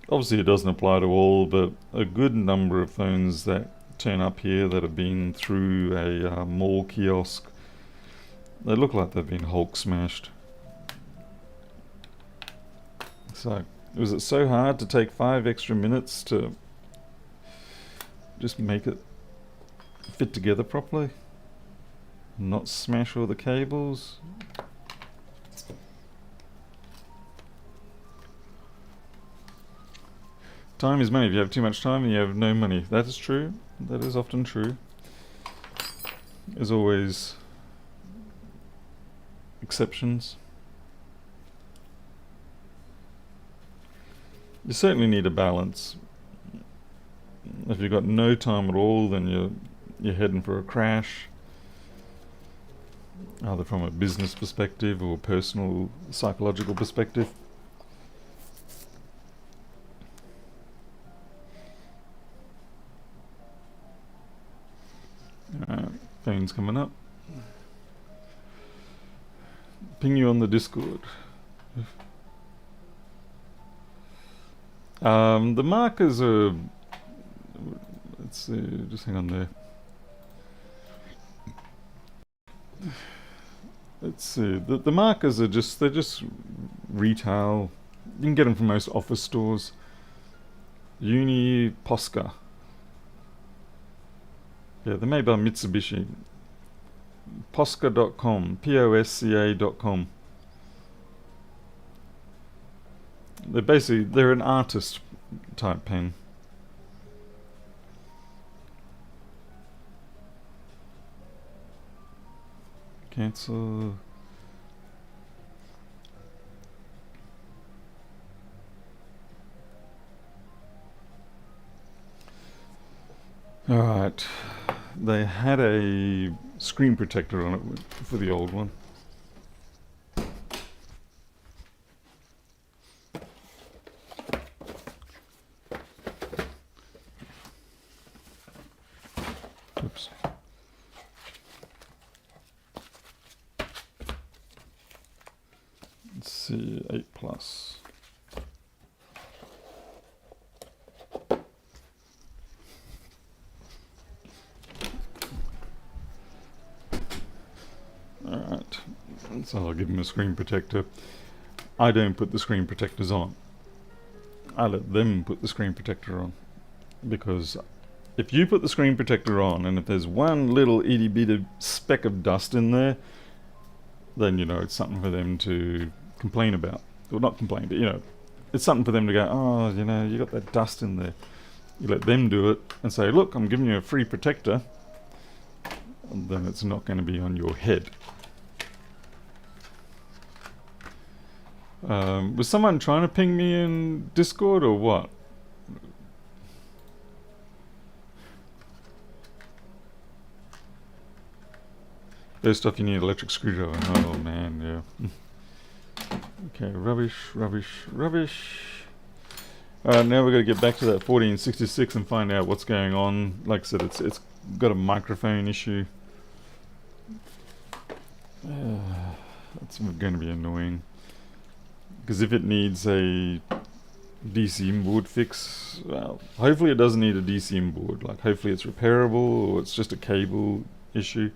Obviously it doesn't apply to all, but a good number of phones that turn up here that have been through a mall kiosk, they look like they've been Hulk smashed. So, was it so hard to take 5 extra minutes to just make it fit together properly? Not smash all the cables? Time is money. If you have too much time, then you have no money. That is true. That is often true. There's always exceptions. You certainly need a balance. If you've got no time at all, then you're heading for a crash, either from a business perspective or personal psychological perspective. Phone's coming up. Ping you on the Discord. The markers are... Let's see, just hang on there. Let's see, the markers are they're just retail. You can get them from most office stores. Posca. Yeah, they're made by Mitsubishi. Posca.com, Posca.com. They're an artist type pen. Cancel. Alright. They had a screen protector on it for the old one. Oops. Let's see, 8 plus. Alright, so I'll give them a screen protector. I don't put the screen protectors on. I let them put the screen protector on. Because if you put the screen protector on and if there's one little itty bitty speck of dust in there, then you know it's something for them to complain about. Well, not complain, but you know, it's something for them to go, oh, you know, you got that dust in there. You let them do it and say, look, I'm giving you a free protector. And then it's not going to be on your head. Was someone trying to ping me in Discord or what? First off, you need an electric screwdriver. Oh man, yeah. Okay, rubbish. Now we're going to get back to that 1466 and find out what's going on. Like I said, it's got a microphone issue. That's going to be annoying. Because if it needs a DC inboard fix, well, hopefully it doesn't need a DC inboard. Like, hopefully it's repairable or it's just a cable issue.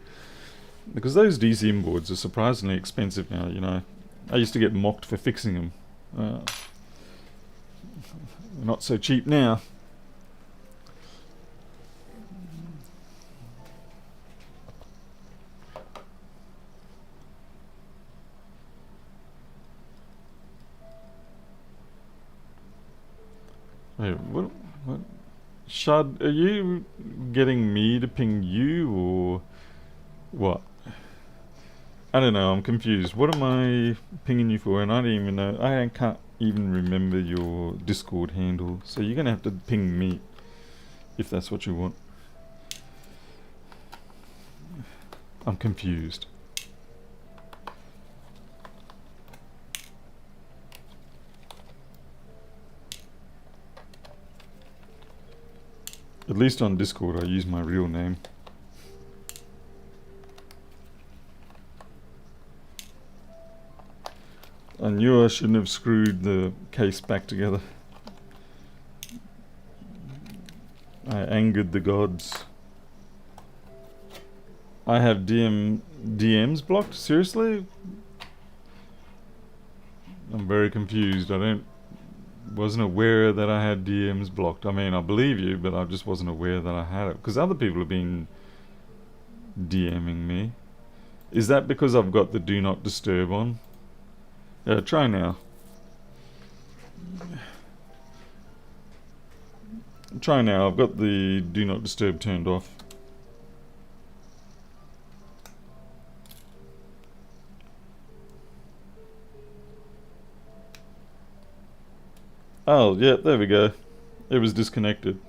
Because those DC inboards are surprisingly expensive now, you know. I used to get mocked for fixing them. They're not so cheap now. Wait, what? Shad, are you getting me to ping you or what? I don't know, I'm confused. What am I pinging you for? And I don't even know, I can't even remember your Discord handle. So you're gonna have to ping me if that's what you want. I'm confused. At least on Discord I use my real name. I knew I shouldn't have screwed the case back together. I angered the gods. I have DMs blocked? Seriously? I'm very confused. Wasn't aware that I had DMs blocked. I mean, I believe you, but I just wasn't aware that I had it. Because other people have been DMing me. Is that because I've got the do not disturb on? Try now. Try now. I've got the do not disturb turned off. Oh, yeah, there we go. It was disconnected.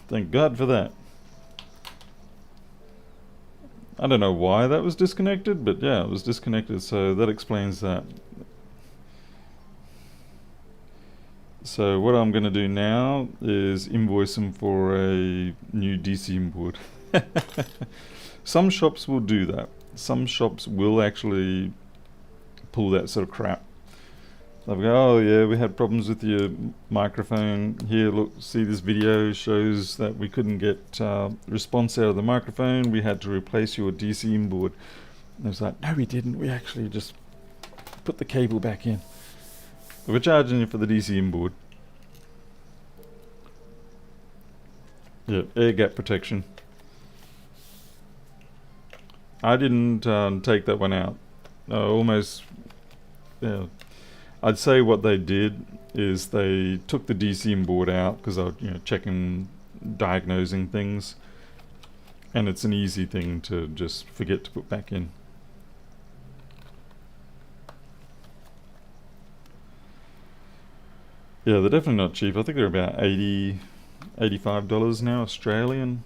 Thank God for that. I don't know why that was disconnected, but yeah, it was disconnected, so that explains that. So what I'm going to do now is invoice them for a new DC board. Some shops will do that. Some shops will actually pull that sort of crap. They'll go, oh yeah, we had problems with your microphone. Here, look, see this video shows that we couldn't get response out of the microphone. We had to replace your DC board. And it's like, no we didn't. We actually just put the cable back in. We're charging you for the DC board. Yeah, air gap protection. I didn't take that one out. Almost, yeah. I'd say what they did is they took the DC board out because I was checking, diagnosing things, and it's an easy thing to just forget to put back in. Yeah, they're definitely not cheap. I think they're about $85 now Australian.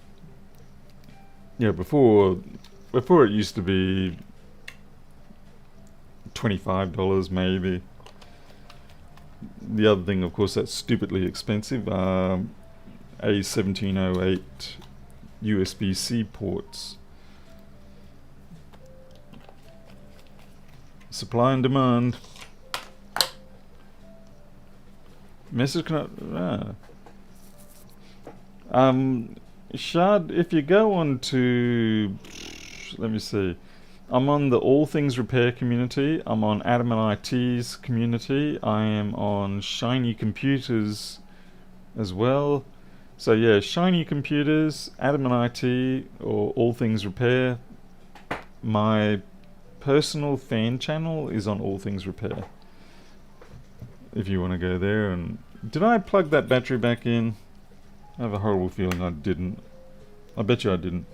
Yeah, before it used to be $25 maybe. The other thing, of course, that's stupidly expensive. A1708 USB-C ports. Supply and demand. Message cannot. Shard, if you go on to, let me see. I'm on the All Things Repair community. I'm on Adam and IT's community. I am on Shiny Computers as well. So yeah, Shiny Computers, Adam and IT, or All Things Repair. My personal fan channel is on All Things Repair. If you want to go there. And did I plug that battery back in? I have a horrible feeling I didn't. I bet you I didn't.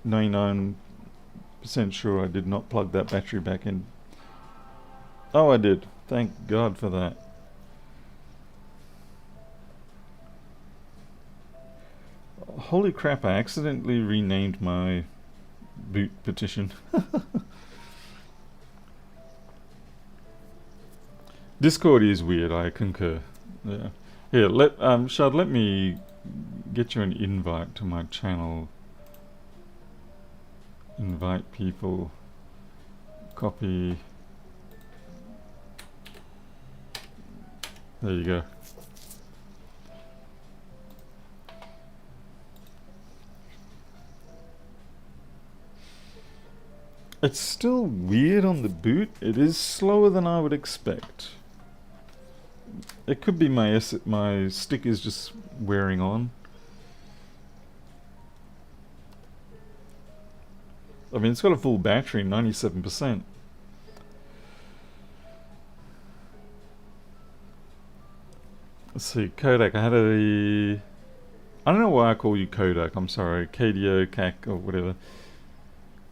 99% sure I did not plug that battery back in. Oh, I did. Thank God for that. Holy crap, I accidentally renamed my boot petition. Discord is weird, I concur. Yeah. Here, Shard, let me get you an invite to my channel. Invite people. Copy. There you go. It's still weird on the boot. It is slower than I would expect. It could be my stick is just wearing on. I mean, it's got a full battery, 97%. Let's see, Kodak. I don't know why I call you Kodak. I'm sorry, KDO, CAC, or whatever.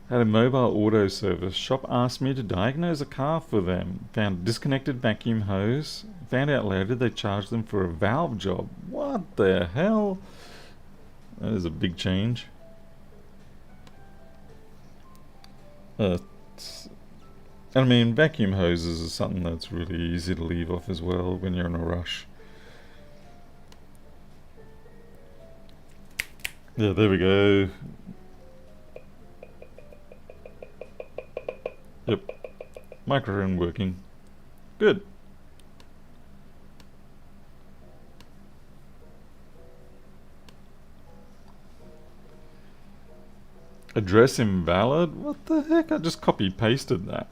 Had a mobile auto service. Shop asked me to diagnose a car for them. Found a disconnected vacuum hose. Found out later they charged them for a valve job. What the hell? That is a big change. I mean, vacuum hoses is something that's really easy to leave off as well when you're in a rush. Yeah, there we go. Yep. Microphone working. Good. Address invalid? What the heck? I just copy pasted that.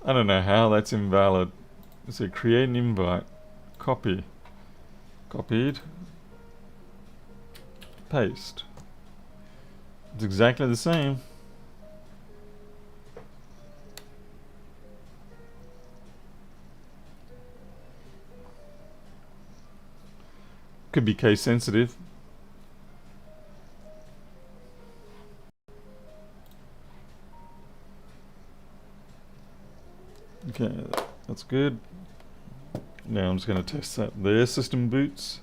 I don't know how that's invalid. So create an invite. Copy. Copied. Paste. It's exactly the same. Could be case sensitive. Okay, that's good. Now I'm just going to test that there. System boots.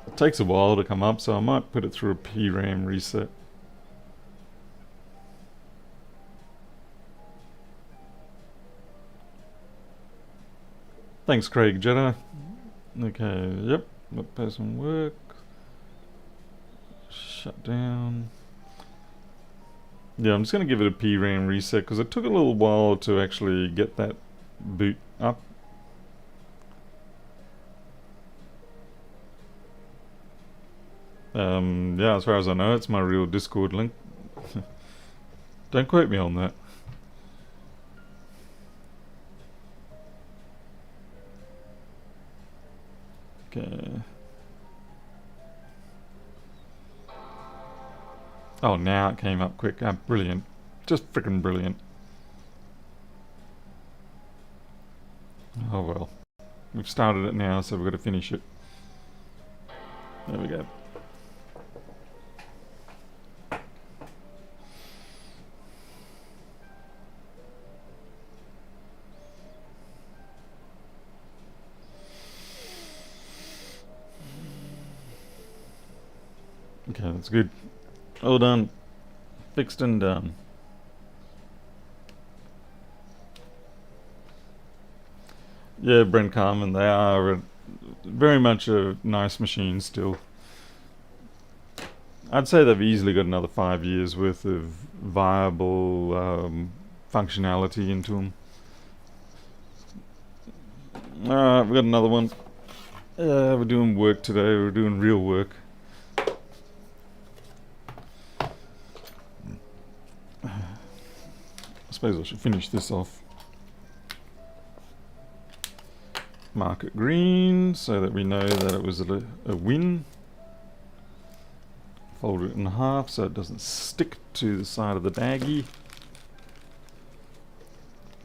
It takes a while to come up, so I might put it through a PRAM reset. Thanks, Craig Jetta. Okay, yep. That person work. Shut down. Yeah, I'm just going to give it a PRAM reset because it took a little while to actually get that boot up. Yeah, as far as I know, it's my real Discord link. Don't quote me on that. Okay. Oh, now it came up quick. Ah, brilliant. Just freaking brilliant. Oh well. We've started it now, so we've got to finish it. There we go. Okay, that's good. All done. Fixed and done. Yeah, Brent Carmen, they are very much a nice machine still. I'd say they've easily got another 5 years worth of viable functionality into them. Alright, we've got another one. We're doing work today, we're doing real work. I suppose I should finish this off. Mark it green so that we know that it was a win. Fold it in half so it doesn't stick to the side of the baggie.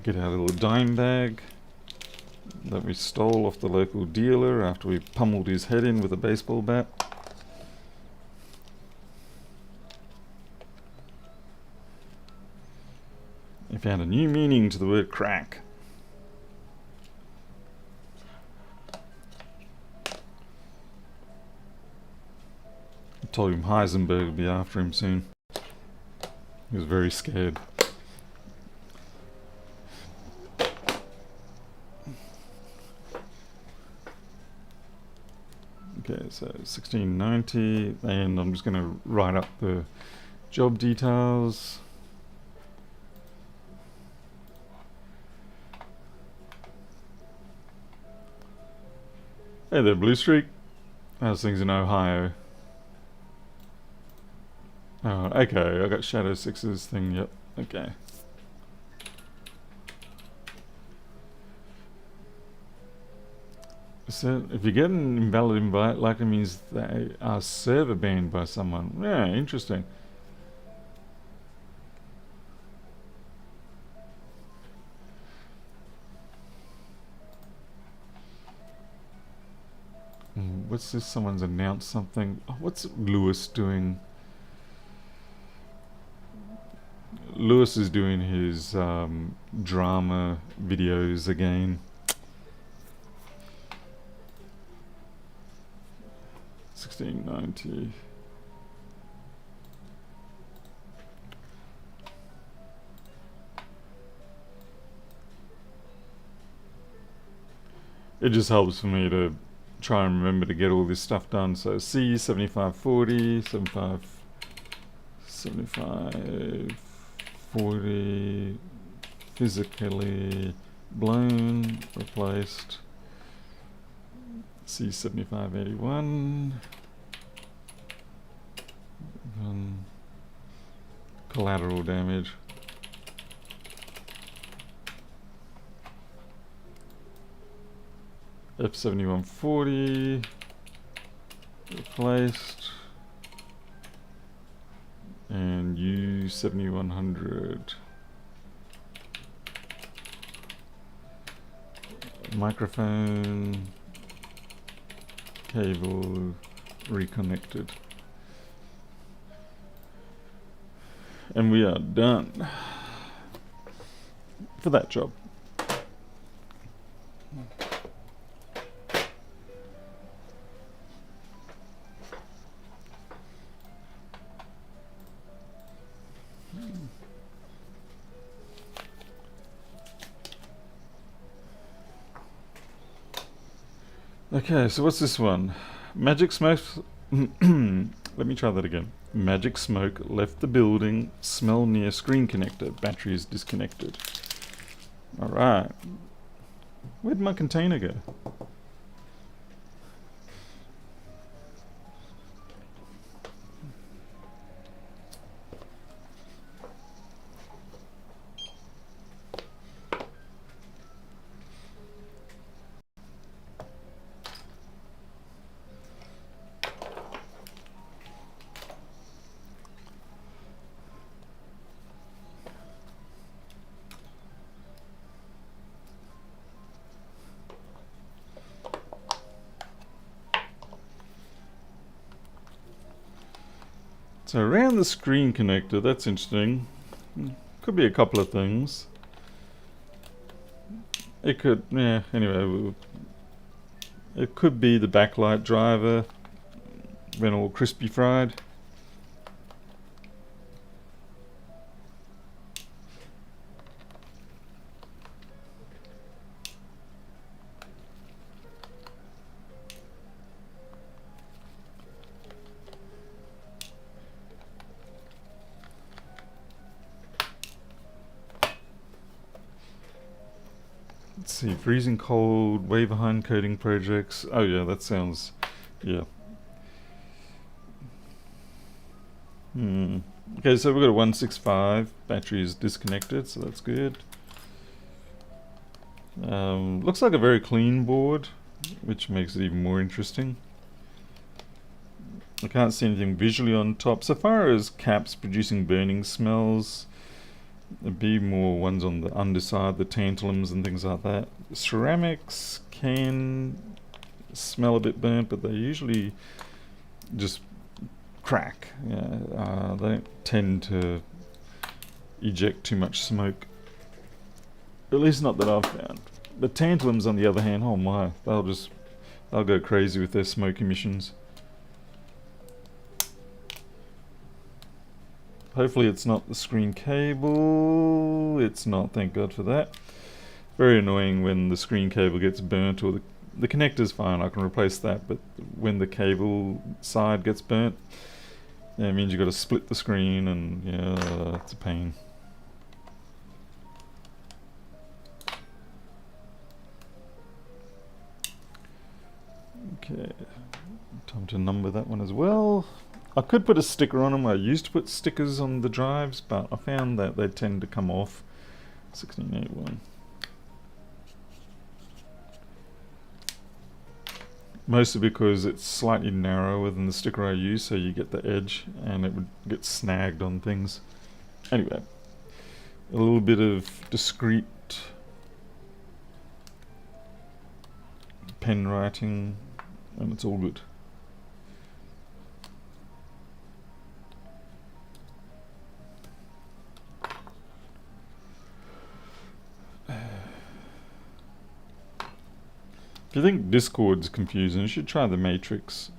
Get our little dime bag that we stole off the local dealer after we pummeled his head in with a baseball bat. I found a new meaning to the word crack. I told him Heisenberg would be after him soon. He was very scared. Okay, so 1690, and I'm just going to write up the job details. Hey there, Blue Streak. How's things in Ohio? Oh, okay, I got Shadow 6's thing, yep, okay. So, if you get an invalid invite, likely means they are server banned by someone. Yeah, interesting. What's this? Someone's announced something. Oh, what's Lewis doing? Lewis is doing his drama videos again. 1690. It just helps for me to try and remember to get all this stuff done. So C 7540, 7540, physically blown, replaced. C 7581. Collateral damage. F7140 replaced, and U7100. Microphone, cable reconnected. And we are done for that job. Okay, so what's this one? Magic smoke. Let me try that again. Magic smoke left the building. Smell near screen connector. Battery is disconnected. Alright. Where'd my container go? So around the screen connector, that's interesting. Could be a couple of things. It could, yeah, anyway, it could be the backlight driver when all crispy fried. Let's see, freezing cold, way behind coding projects. Oh yeah, that sounds, yeah. Okay, so we've got a 165, battery is disconnected, so that's good. Looks like a very clean board, which makes it even more interesting. I can't see anything visually on top. So far as caps producing burning smells, there'd be more ones on the underside, the tantalums and things like that. Ceramics can smell a bit burnt, but they usually just crack. Yeah, they don't tend to eject too much smoke. At least not that I've found. The tantalums, on the other hand, oh my, they'll go crazy with their smoke emissions. Hopefully it's not the screen cable. It's not, thank God for that. Very annoying when the screen cable gets burnt, or the connector's fine, I can replace that, but when the cable side gets burnt, yeah, it means you've got to split the screen, and yeah, it's a pain. Okay, time to number that one as well. I could put a sticker on them. I used to put stickers on the drives, but I found that they tend to come off. 1681. Mostly because it's slightly narrower than the sticker I use, so you get the edge and it would get snagged on things. Anyway, a little bit of discreet pen writing, and it's all good. If you think Discord's confusing, you should try the Matrix.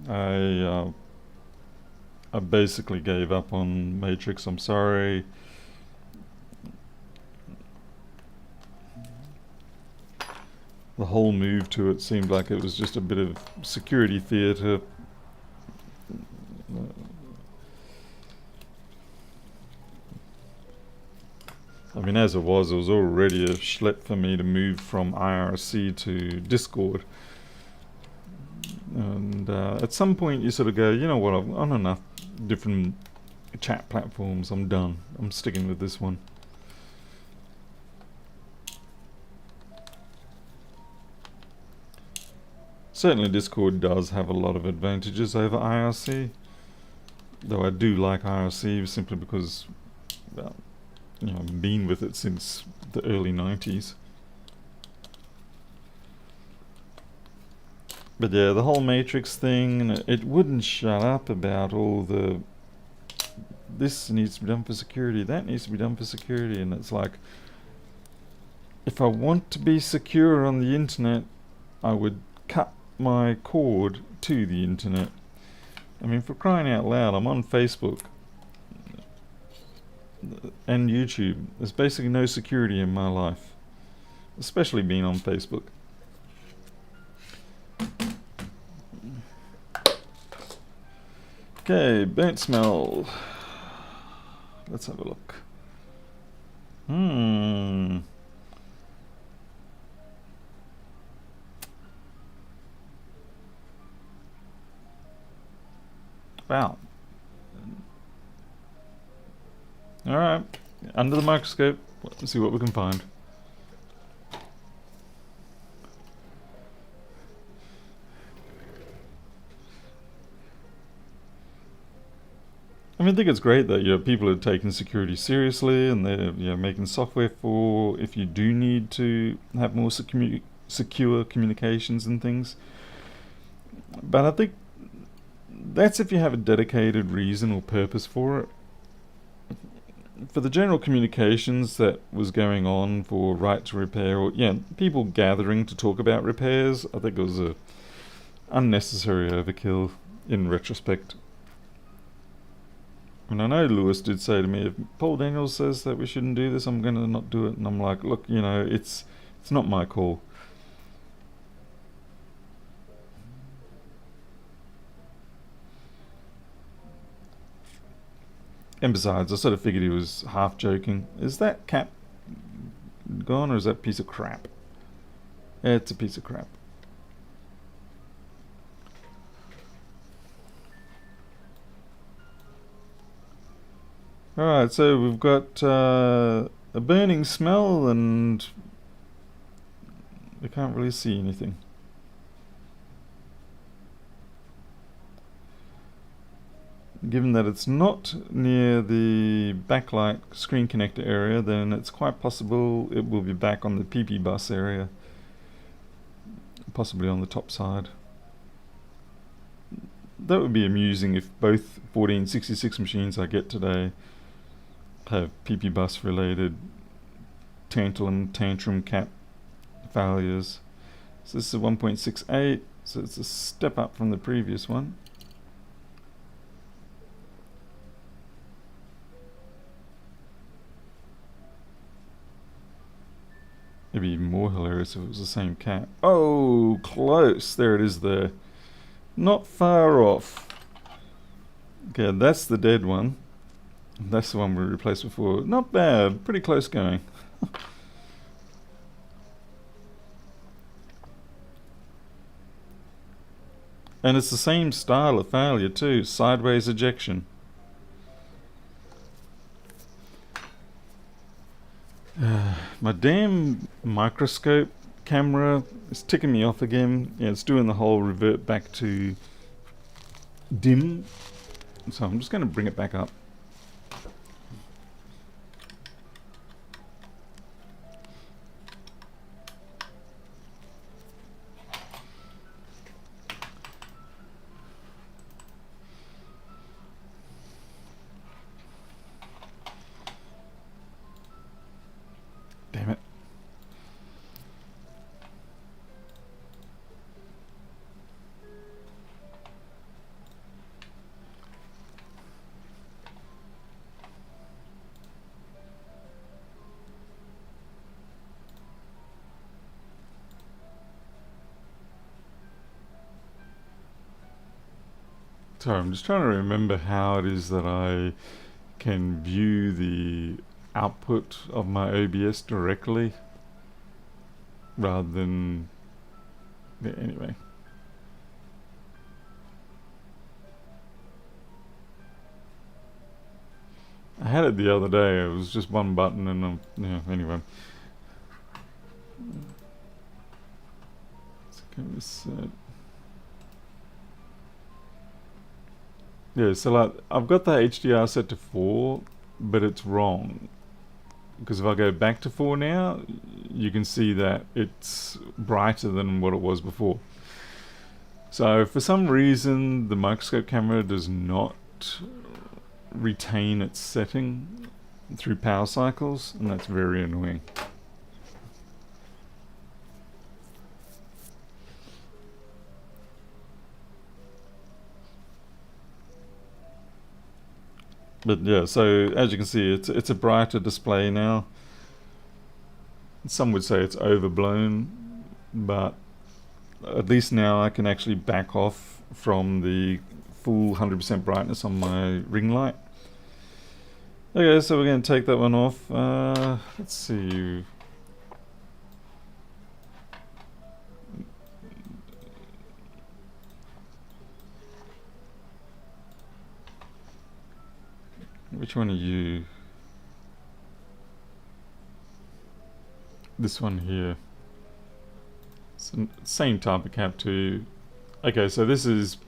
I basically gave up on Matrix, I'm sorry. The whole move to it seemed like it was just a bit of security theatre. I mean, as it was already a schlep for me to move from IRC to Discord. And at some point you sort of go, you know what, I've on enough different chat platforms, I'm done. I'm sticking with this one. Certainly Discord does have a lot of advantages over IRC. Though I do like IRC simply because, well, you know, I've been with it since the early 90s. But yeah, the whole Matrix thing, and it wouldn't shut up about all the, this needs to be done for security, that needs to be done for security, and it's like, if I want to be secure on the internet, I would cut my cord to the internet. I mean, for crying out loud, I'm on Facebook and YouTube. There's basically no security in my life, especially being on Facebook. Okay, burnt smell. Let's have a look. Wow. Alright, under the microscope, let's see what we can find. I mean, I think it's great that, you know, people are taking security seriously, and they're, you know, making software for if you do need to have more secure communications and things. But I think that's if you have a dedicated reason or purpose for it. For the general communications that was going on for right to repair, or people gathering to talk about repairs, I think it was a unnecessary overkill in retrospect. And I know Lewis did say to me, if Paul Daniels says that we shouldn't do this, I'm going to not do it. And I'm like, look, you know, it's not my call. And besides, I sort of figured he was half joking. Is that cap gone, or is that a piece of crap? It's a piece of crap. Alright, so we've got a burning smell, and we can't really see anything. Given that it's not near the backlight screen connector area, then it's quite possible it will be back on the PP bus area, possibly on the top side. That would be amusing if both 1466 machines I get today have PP bus related tantrum cap failures. So this is a 1.68, so it's a step up from the previous one. It'd be even more hilarious if it was the same cat. Oh, close. There it is there. Not far off. Okay, that's the dead one. That's the one we replaced before. Not bad. Pretty close going. And it's the same style of failure too. Sideways ejection. My damn microscope camera is ticking me off again. Yeah, it's doing the whole revert back to dim. So I'm just going to bring it back up. Damn it. Sorry, I'm just trying to remember how it is that I can view the output of my OBS directly rather than... Yeah, anyway. I had it the other day. It was just one button, and yeah, anyway. Let's go with set. Yeah, so like I've got the HDR set to 4, but it's wrong. Because if I go back to 4 now, you can see that it's brighter than what it was before. So for some reason, the microscope camera does not retain its setting through power cycles, and that's very annoying. But yeah, so as you can see, it's a brighter display now. Some would say it's overblown, but at least now I can actually back off from the full 100% brightness on my ring light. Okay, so we're going to take that one off. Let's see. Which one are you? This one here. So same type of cap too. Okay, so this is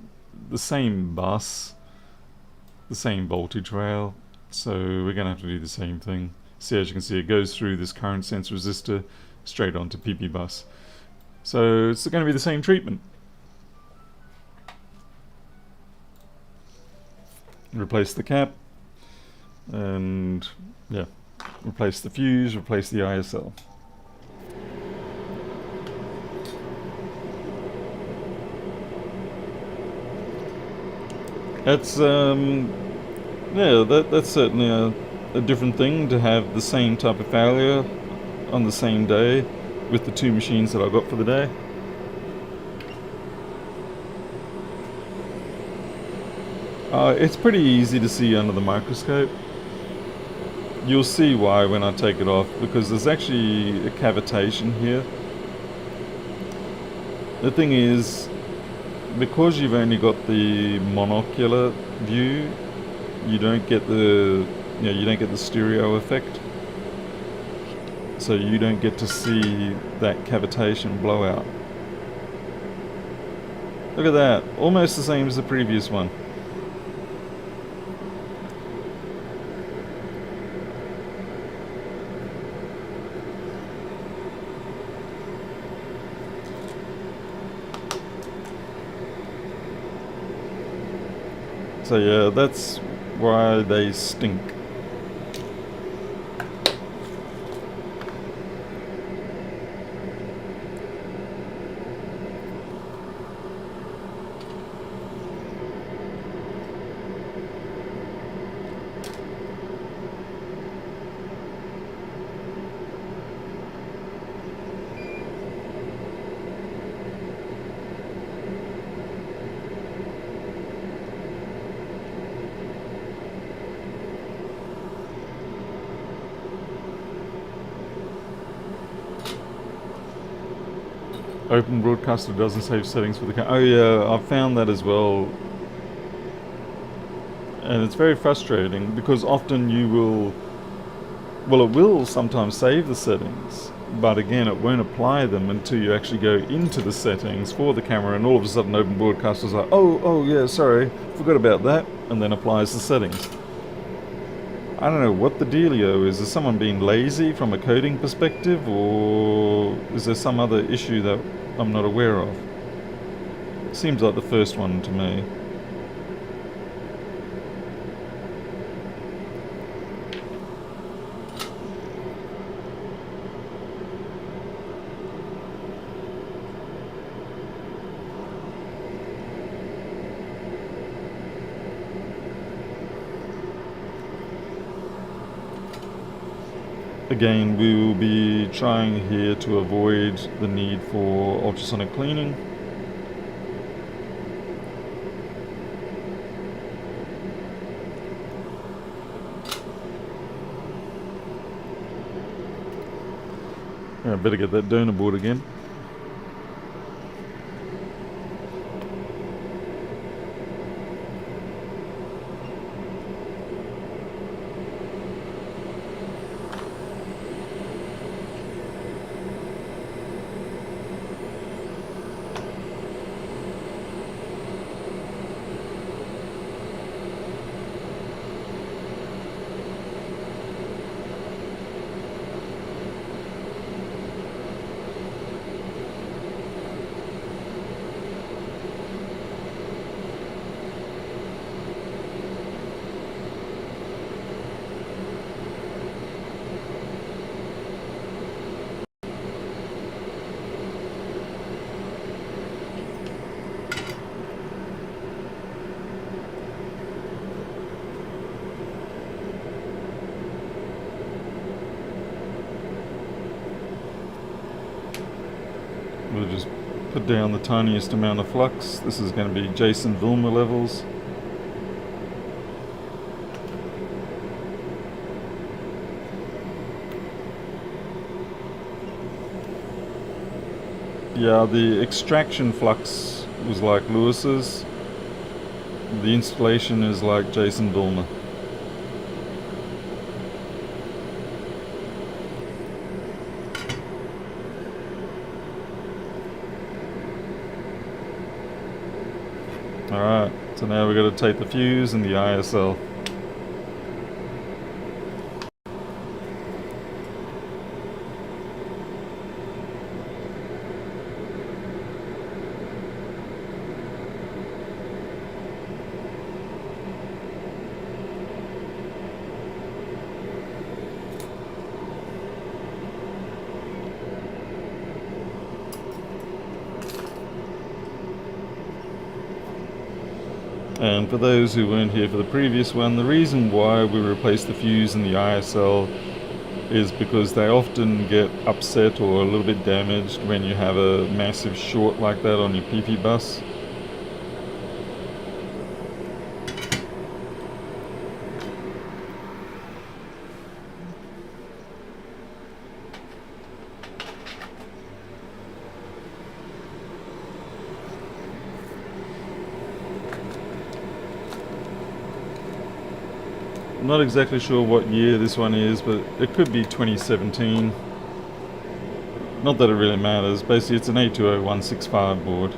the same bus, the same voltage rail. So we're going to have to do the same thing. See, as you can see, it goes through this current sense resistor straight onto PP bus. So it's going to be the same treatment. Replace the cap, and yeah, replace the fuse, replace the ISL. That's yeah, that's certainly a different thing to have the same type of failure on the same day with the two machines that I got for the day. It's pretty easy to see under the microscope. You'll see why when I take it off, because there's actually a cavitation here. The thing is, because you've only got the monocular view, you don't get the stereo effect. So you don't get to see that cavitation blowout. Look at that, almost the same as the previous one. So yeah, that's why they stink. Open Broadcaster doesn't save settings for the camera. Oh yeah, I've found that as well. And it's very frustrating because often you will... Well, it will sometimes save the settings, but again, it won't apply them until you actually go into the settings for the camera, and all of a sudden Open Broadcaster's like, oh yeah, sorry, forgot about that, and then applies the settings. I don't know what the dealio is. Is someone being lazy from a coding perspective, or is there some other issue that I'm not aware of? Seems like the first one to me. Again, we will be trying here to avoid the need for ultrasonic cleaning. I better get that donor board again. put down the tiniest amount of flux. This is going to be Jason Vilma levels. Yeah, the extraction flux was like Lewis's. The installation is like Jason Vilma. Alright, so now we've got to take the fuse and the ISL. And for those who weren't here for the previous one, the reason why we replace the fuse and the ISL is because they often get upset or a little bit damaged when you have a massive short like that on your PP bus. I'm not exactly sure what year this one is, but it could be 2017. Not that it really matters. Basically, it's an A1466 board.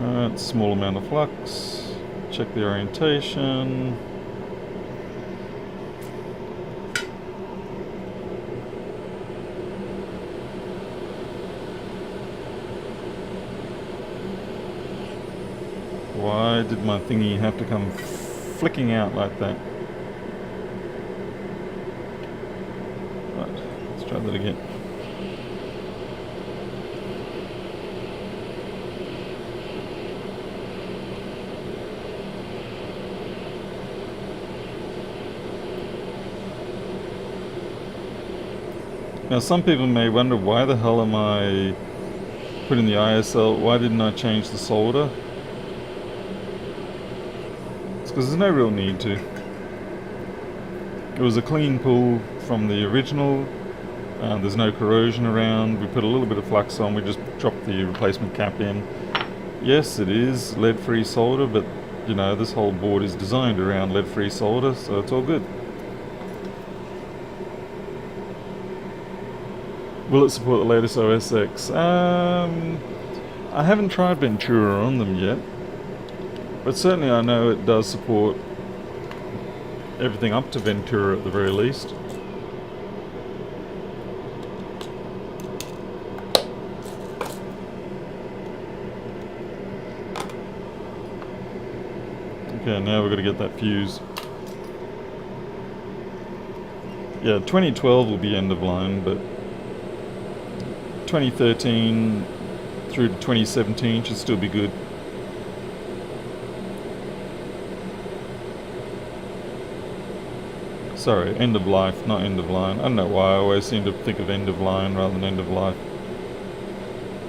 Alright, small amount of flux. Check the orientation. Why did my thingy have to come flicking out like that? Right, let's try that again. Now some people may wonder, why the hell am I putting the ISL? Why didn't I change the solder? Because there's no real need to. It was a clean pull from the original. There's no corrosion around. We put a little bit of flux on. We just dropped the replacement cap in. Yes, it is lead-free solder, but you know, this whole board is designed around lead-free solder, so it's all good. Will it support the latest OS X? I haven't tried Ventura on them yet. But certainly I know it does support everything up to Ventura at the very least. Okay, now we've got to get that fuse. Yeah, 2012 will be end of line, but 2013 through to 2017 should still be good. Sorry, end of life, not end of line. I don't know why I always seem to think of end of line rather than end of life.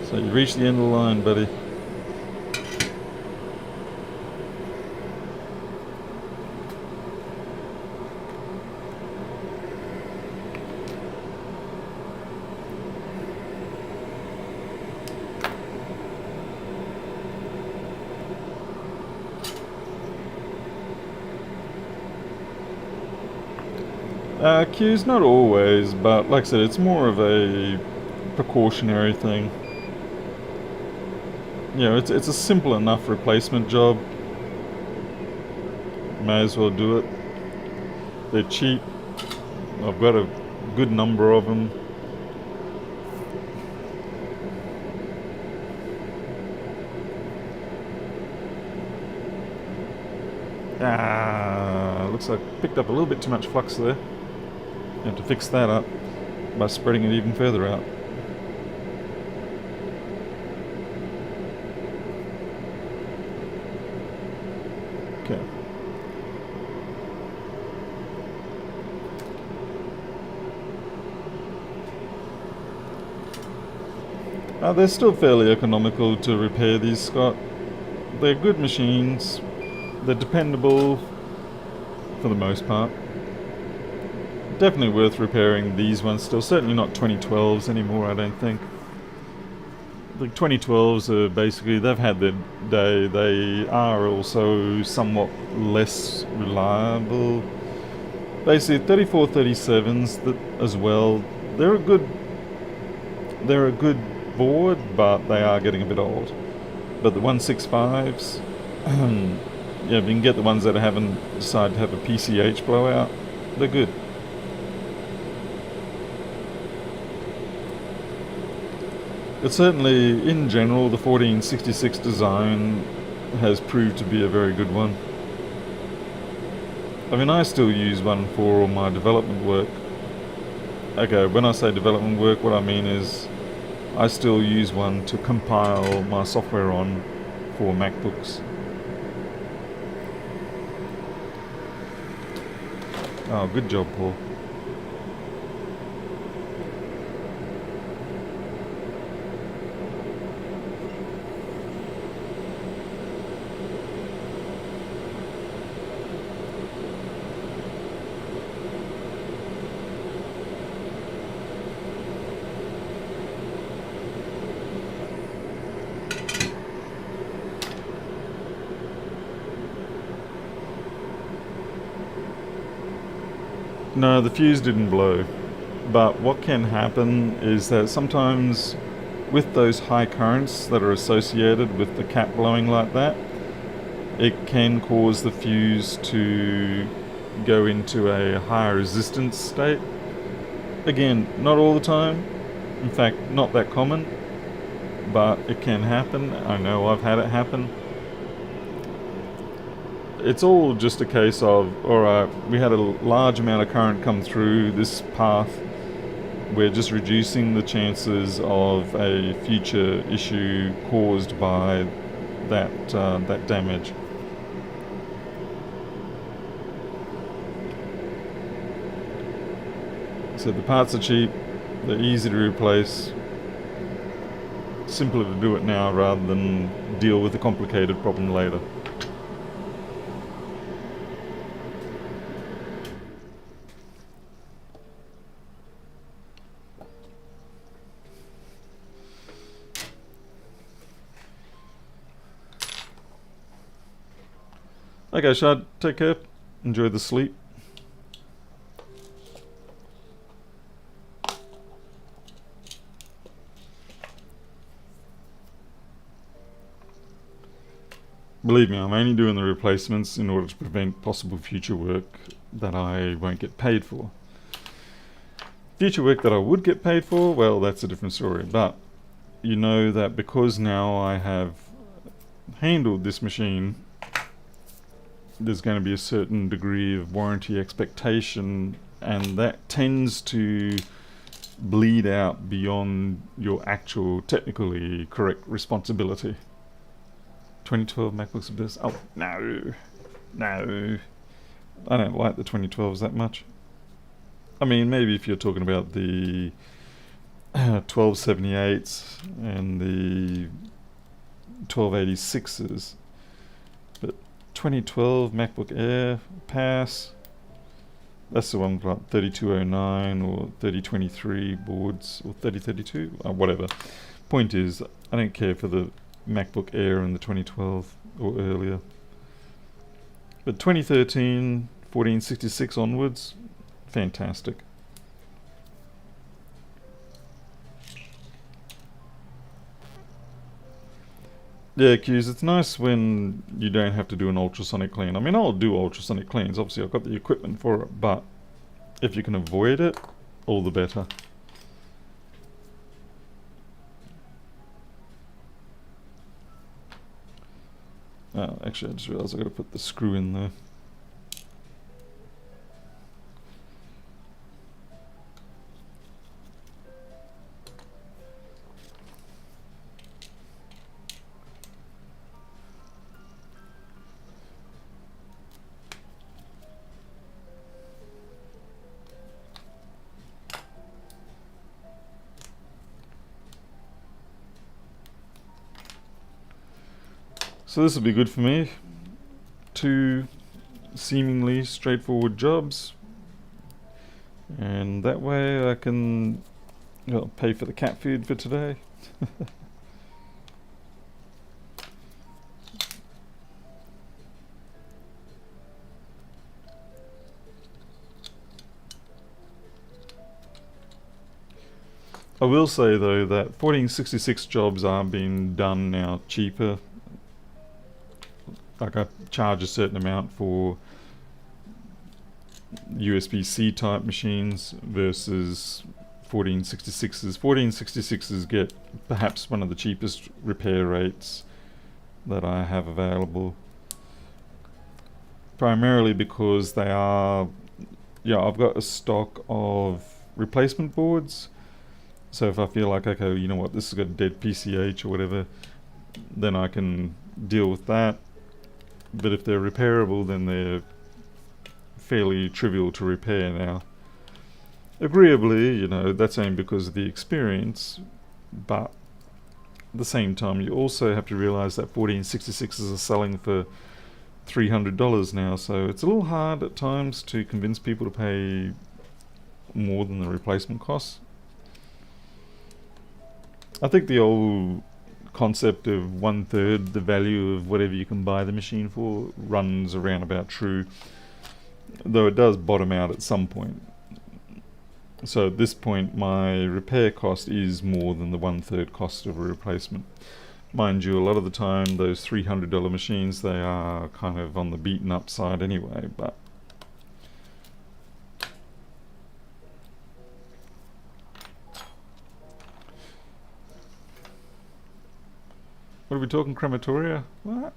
So you reach the end of the line, buddy. Cues, not always, but like I said, it's more of a precautionary thing. You know, it's a simple enough replacement job. May as well do it. They're cheap. I've got a good number of them. Looks like I picked up a little bit too much flux there. You have to fix that up by spreading it even further out. Okay. They're still fairly economical to repair these, Scott. They're good machines. They're dependable for the most part. Definitely worth repairing these ones still. Certainly not 2012s anymore, I don't think. The 2012s are basically, they've had their day. They are also somewhat less reliable. Basically, 3437s as well. They're a good board, but they are getting a bit old. But the 165s, yeah, if you can get the ones that haven't decided to have a PCH blowout, they're good. But certainly, in general, the 1466 design has proved to be a very good one. I mean, I still use one for all my development work. Okay, when I say development work, what I mean is I still use one to compile my software on for Macbooks. Oh, good job, Paul. No, the fuse didn't blow. But what can happen is that sometimes with those high currents that are associated with the cap blowing like that, it can cause the fuse to go into a higher resistance state. Again, not all the time. In fact, not that common. But it can happen. I know I've had it happen. It's all just a case of, alright, we had a large amount of current come through this path. We're just reducing the chances of a future issue caused by that damage. So the parts are cheap, they're easy to replace. Simpler to do it now rather than deal with a complicated problem later. Okay, Shad, take care. Enjoy the sleep. Believe me, I'm only doing the replacements in order to prevent possible future work that I won't get paid for. Future work that I would get paid for, well, that's a different story. But you know that because now I have handled this machine, there's going to be a certain degree of warranty expectation, and that tends to bleed out beyond your actual technically correct responsibility. 2012 MacBooks are best. Oh, no. I don't like the 2012s that much. I mean, maybe if you're talking about the 1278s and the 1286s, but 2012 MacBook Air pass, that's the one with like 3209 or 3023 boards, or 3032, whatever. Point is, I don't care for the MacBook Air in the 2012 or earlier. But 2013, 1466 onwards, fantastic. Yeah, Q's, it's nice when you don't have to do an ultrasonic clean. I mean, I'll do ultrasonic cleans. Obviously, I've got the equipment for it, but if you can avoid it, all the better. Oh, actually, I just realised I've got to put the screw in there. So this will be good for me. 2 seemingly straightforward jobs, and that way I can pay for the cat food for today. I will say though that 1466 jobs are being done now cheaper. Like I charge a certain amount for USB-C type machines versus 1466s. 1466s get perhaps one of the cheapest repair rates that I have available. Primarily because they are, I've got a stock of replacement boards. So if I feel like, okay, you know what, this has got a dead PCH or whatever, then I can deal with that. But if they're repairable, then they're fairly trivial to repair now. Agreeably, that's only because of the experience, but at the same time, you also have to realize that 1466s are selling for $300 now, so it's a little hard at times to convince people to pay more than the replacement costs. I think the old concept of 1/3 the value of whatever you can buy the machine for runs around about true, though it does bottom out at some point. So at this point my repair cost is more than the 1/3 cost of a replacement. Mind you, a lot of the time those $300 machines, they are kind of on the beaten up side anyway, but what are we talking, crematoria? What?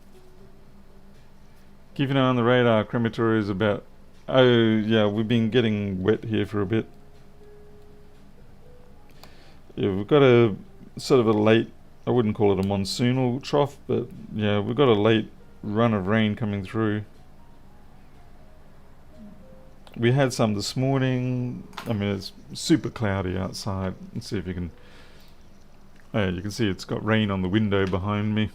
Keep an eye on the radar. Crematoria is about... Oh, yeah, we've been getting wet here for a bit. Yeah, we've got a sort of a late... I wouldn't call it a monsoonal trough, but yeah, we've got a late run of rain coming through. We had some this morning. I mean, it's super cloudy outside. Let's see if you can... you can see it's got rain on the window behind me.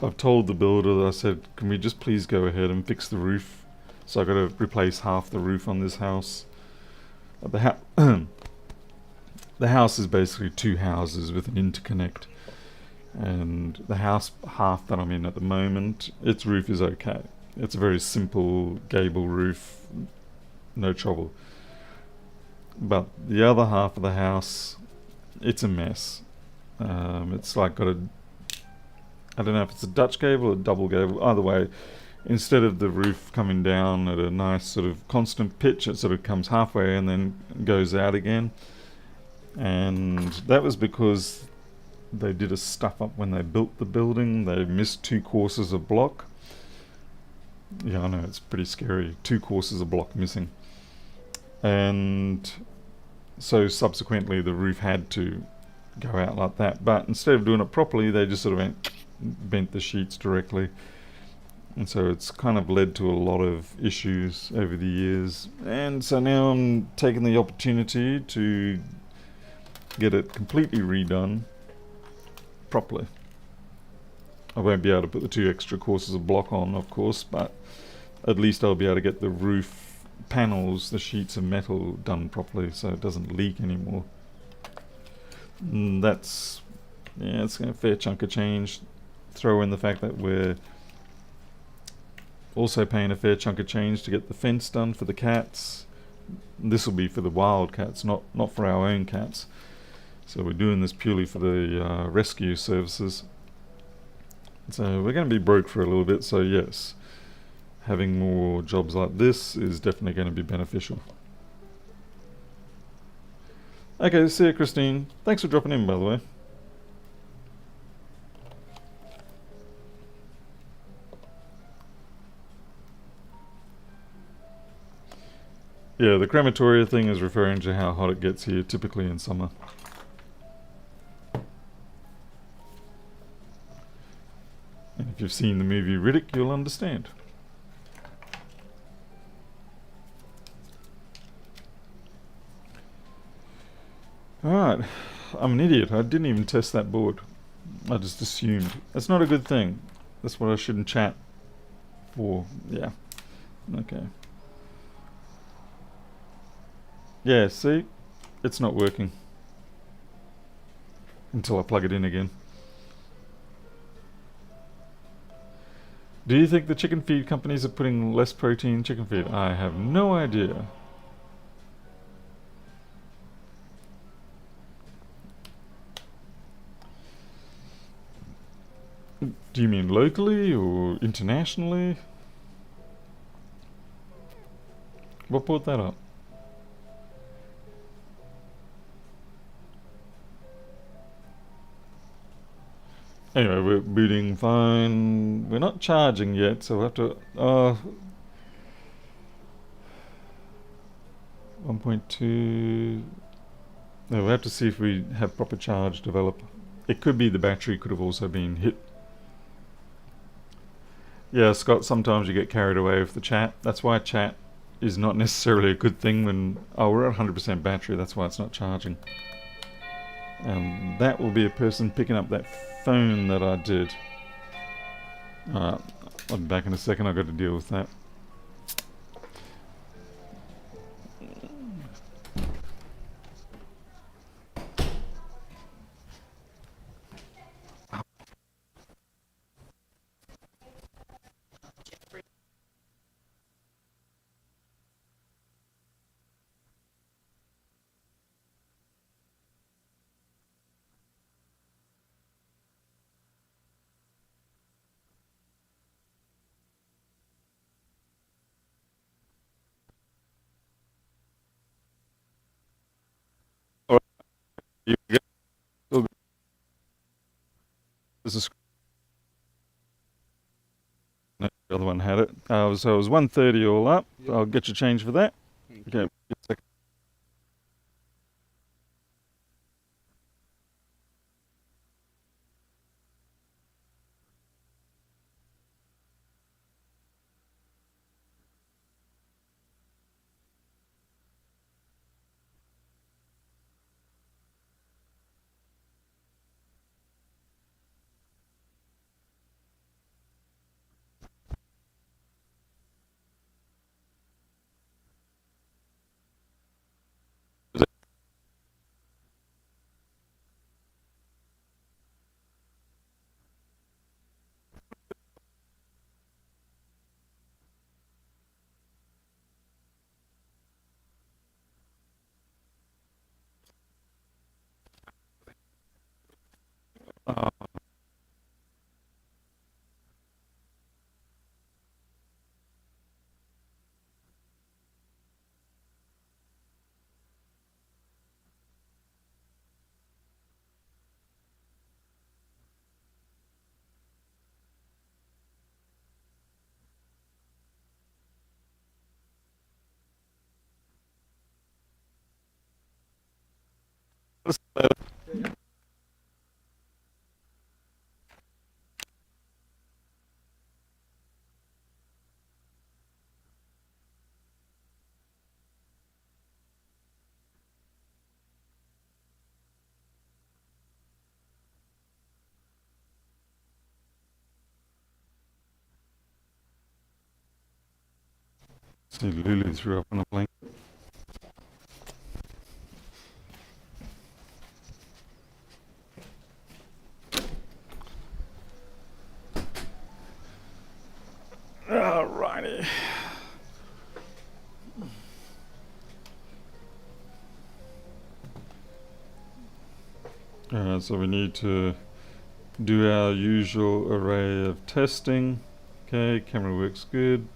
I've told the builder that I said, can we just please go ahead and fix the roof? So I've got to replace half the roof on this house. The house is basically 2 houses with an interconnect, and the house half that I'm in at the moment, its roof is okay. It's a very simple gable roof, no trouble. But the other half of the house, it's a mess. It's like got a, I don't know if it's a Dutch gable or a double gable. Either way, instead of the roof coming down at a nice sort of constant pitch, it sort of comes halfway and then goes out again. And that was because they did a stuff up when they built the building. They missed 2 courses of block. Yeah, I know, it's pretty scary. 2 courses of block missing. And so subsequently the roof had to go out like that. But instead of doing it properly, they just sort of bent the sheets directly. And so it's kind of led to a lot of issues over the years. And so now I'm taking the opportunity to get it completely redone properly. I won't be able to put the 2 extra courses of block on, of course, but at least I'll be able to get the roof panels, the sheets of metal, done properly so it doesn't leak anymore. And that's, yeah, it's a fair chunk of change. Throw in the fact that we're also paying a fair chunk of change to get the fence done for the cats. This will be for the wild cats, not for our own cats. So we're doing this purely for the rescue services. So we're going to be broke for a little bit, so yes, having more jobs like this is definitely going to be beneficial. Okay, see you, Christine. Thanks for dropping in, by the way. Yeah, the crematoria thing is referring to how hot it gets here, typically in summer. And If you've seen the movie Riddick, you'll understand. Alright, I'm an idiot. I didn't even test that board. I just assumed. That's not a good thing. That's what I shouldn't chat for. Yeah. Okay. Yeah, see? It's not working. Until I plug it in again. Do you think the chicken feed companies are putting less protein in chicken feed? I have no idea. Do you mean locally or internationally? What brought that up? Anyway, we're booting fine. We're not charging yet, so we'll have to... 1.2... No, we'll have to see if we have proper charge develop. It could be the battery could have also been hit. Yeah, Scott, sometimes you get carried away with the chat. That's why chat is not necessarily a good thing when... Oh, we're at 100% battery, that's why it's not charging. And that will be a person picking up that phone that I did. I'll be back in a second, I've got to deal with that. Alright, you get this is no, the other one had it. So it was 130 all up. Yep. I'll get you change for that. Thank Okay. you. Uh, see, Lulu threw up on a blanket. Alrighty. So we need to do our usual array of testing. Okay, camera works good.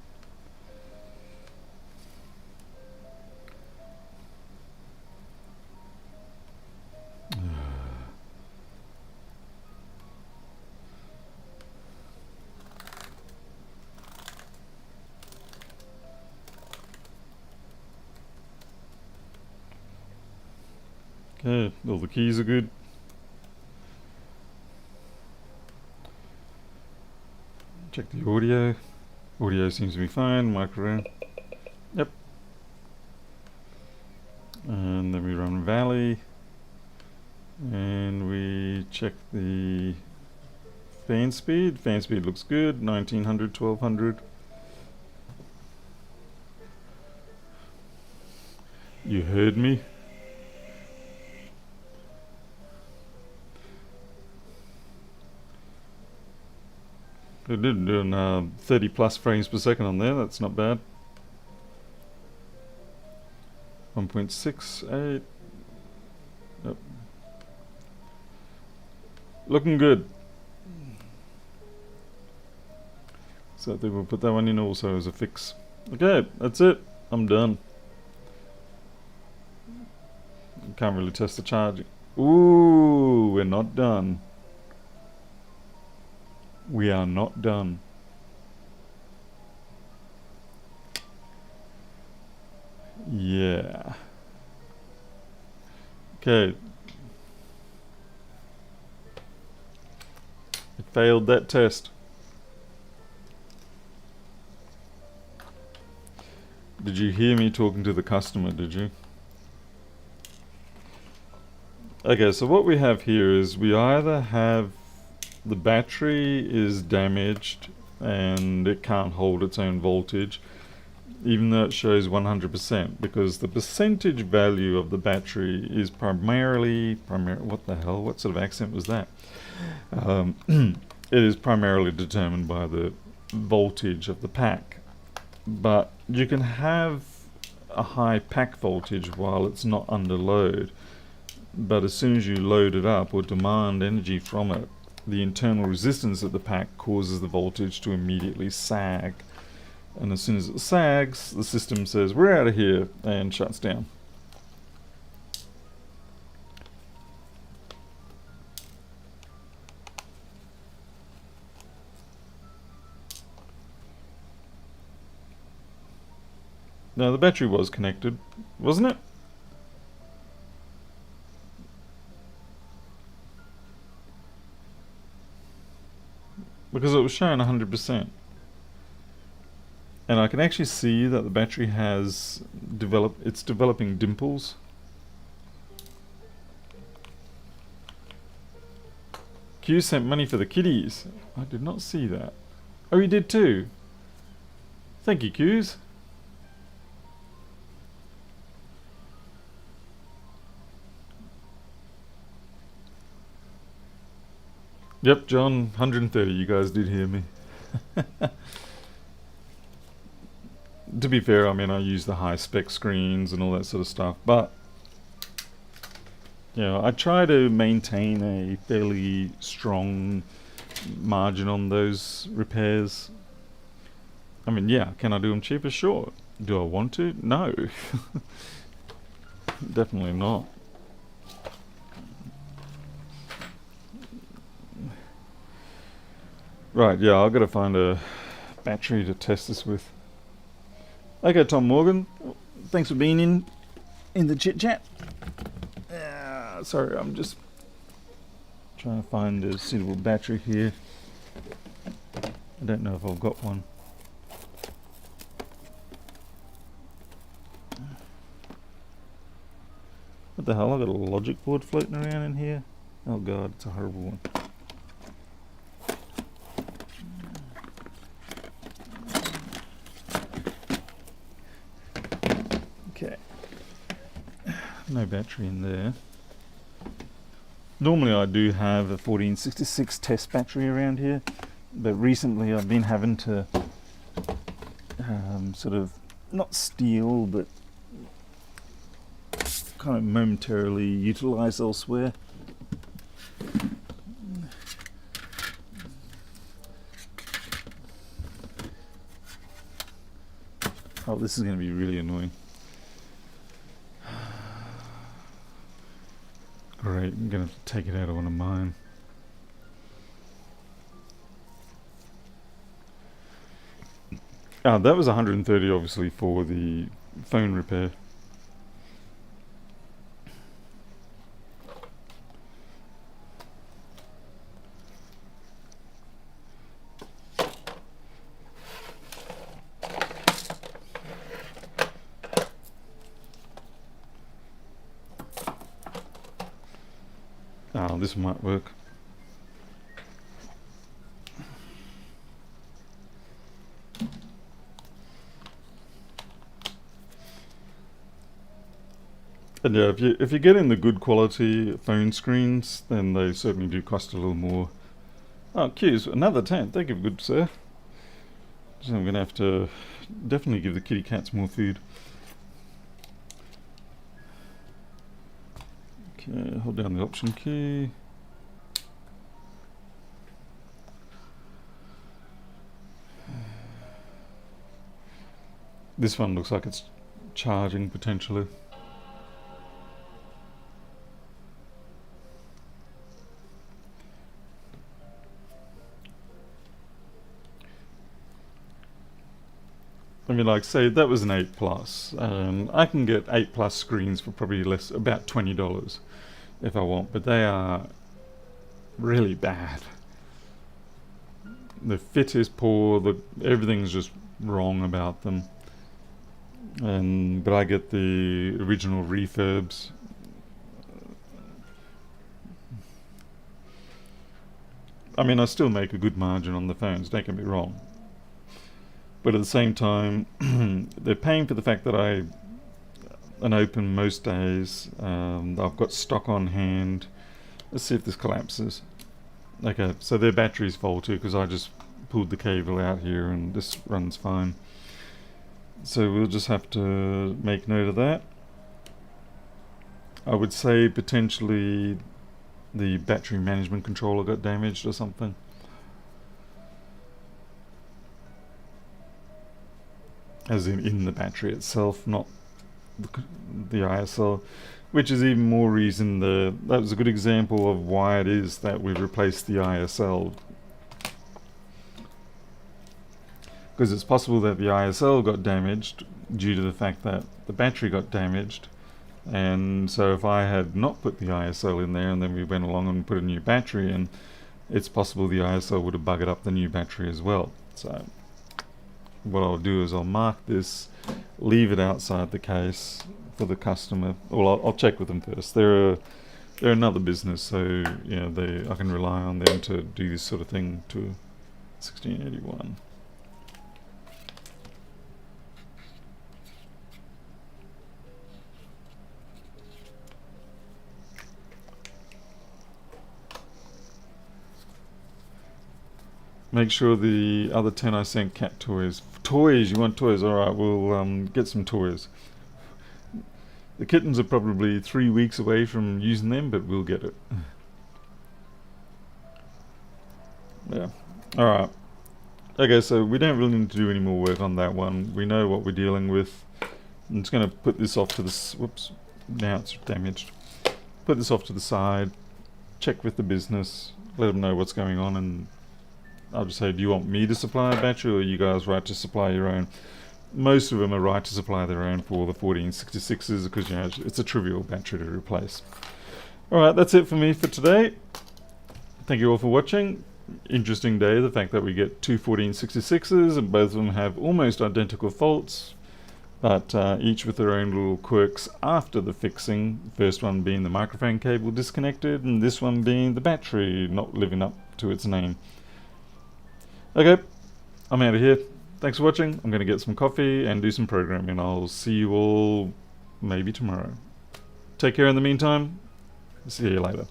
Okay, all the keys are good. Check the audio. Audio seems to be fine. Micro. Yep. And then we run Valley. And we check the fan speed. Fan speed looks good. 1900, 1200. You heard me. It did do 30 plus frames per second on there. That's not bad. 1.68. Yep. Looking good. So I think we'll put that one in also as a fix. Okay, that's it. I'm done. Can't really test the charging. Ooh, we're not done. We are not done. Yeah. Okay. It failed that test. Did you hear me talking to the customer, did you? Okay, so what we have here is we either have the battery is damaged and it can't hold its own voltage, even though it shows 100%, because the percentage value of the battery is primarily, what the hell, what sort of accent was that? It is primarily determined by the voltage of the pack. But you can have a high pack voltage while it's not under load. But as soon as you load it up or demand energy from it, the internal resistance of the pack causes the voltage to immediately sag. And as soon as it sags, the system says, we're out of here, and shuts down. Now the battery was connected, wasn't it? Because it was showing 100%. And I can actually see that the battery has it's developing dimples. Q sent money for the kiddies. I did not see that. Oh, you did too. Thank you, Q's. Yep, John, 130, you guys did hear me. To be fair, I mean, I use the high spec screens and all that sort of stuff, but you know, I try to maintain a fairly strong margin on those repairs. I mean, yeah, can I do them cheaper? Sure. Do I want to? No. Definitely not. Right, yeah, I've got to find a battery to test this with. Okay, Tom Morgan, thanks for being in the chit chat. Sorry, I'm just trying to find a suitable battery here. I don't know if I've got one. What the hell, I've got a logic board floating around in here. Oh god, it's a horrible one. Okay, no battery in there. Normally I do have a 1466 test battery around here, but recently I've been having to sort of not steal, but kind of momentarily utilize elsewhere. Oh, this is going to be really annoying. Great, I'm going to take it out of one of mine. That was 130 obviously for the phone repair. Oh, this might work. And yeah, if you get in the good quality phone screens, then they certainly do cost a little more. Oh, cues, another 10. Thank you, good sir. So I'm gonna have to definitely give the kitty cats more food. Okay, hold down the option key. This one looks like it's charging potentially. I mean, like, say that was an 8 plus. I can get 8 plus screens for probably less, about $20 if I want, but they are really bad. The fit is poor. Everything's just wrong about them. But I get the original refurbs. I mean, I still make a good margin on the phones, don't get me wrong. But at the same time, they're paying for the fact that I'm open most days. I've got stock on hand. Let's see if this collapses. Okay, so their battery's faulty because I just pulled the cable out here and this runs fine. So we'll just have to make note of that. I would say potentially the battery management controller got damaged or something. As in the battery itself, not the ISL, which is even more reason that was a good example of why it is that we replaced the ISL. Because it's possible that the ISL got damaged due to the fact that the battery got damaged, and so if I had not put the ISL in there and then we went along and put a new battery in, it's possible the ISL would have buggered up the new battery as well. So what I'll do is I'll mark this, leave it outside the case for the customer. Well, I'll check with them first. They're another business, so yeah, I can rely on them to do this sort of thing to 1681. Make sure the other 10 I sent cat toys. Toys, you want toys? Alright, we'll get some toys. The kittens are probably 3 weeks away from using them, but we'll get it. Yeah. Alright. Okay, so we don't really need to do any more work on that one. We know what we're dealing with. I'm just going to put this off to the... Whoops. Now it's damaged. Put this off to the side. Check with the business. Let them know what's going on, and I'll just say, do you want me to supply a battery, or are you guys right to supply your own? Most of them are right to supply their own for the 1466s because, you know, it's a trivial battery to replace. Alright, that's it for me for today. Thank you all for watching. Interesting day, the fact that we get two 1466s and both of them have almost identical faults, but each with their own little quirks after the fixing. The first one being the microphone cable disconnected, and this one being the battery not living up to its name. Okay, I'm out of here. Thanks for watching. I'm going to get some coffee and do some programming. I'll see you all maybe tomorrow. Take care in the meantime. See you later.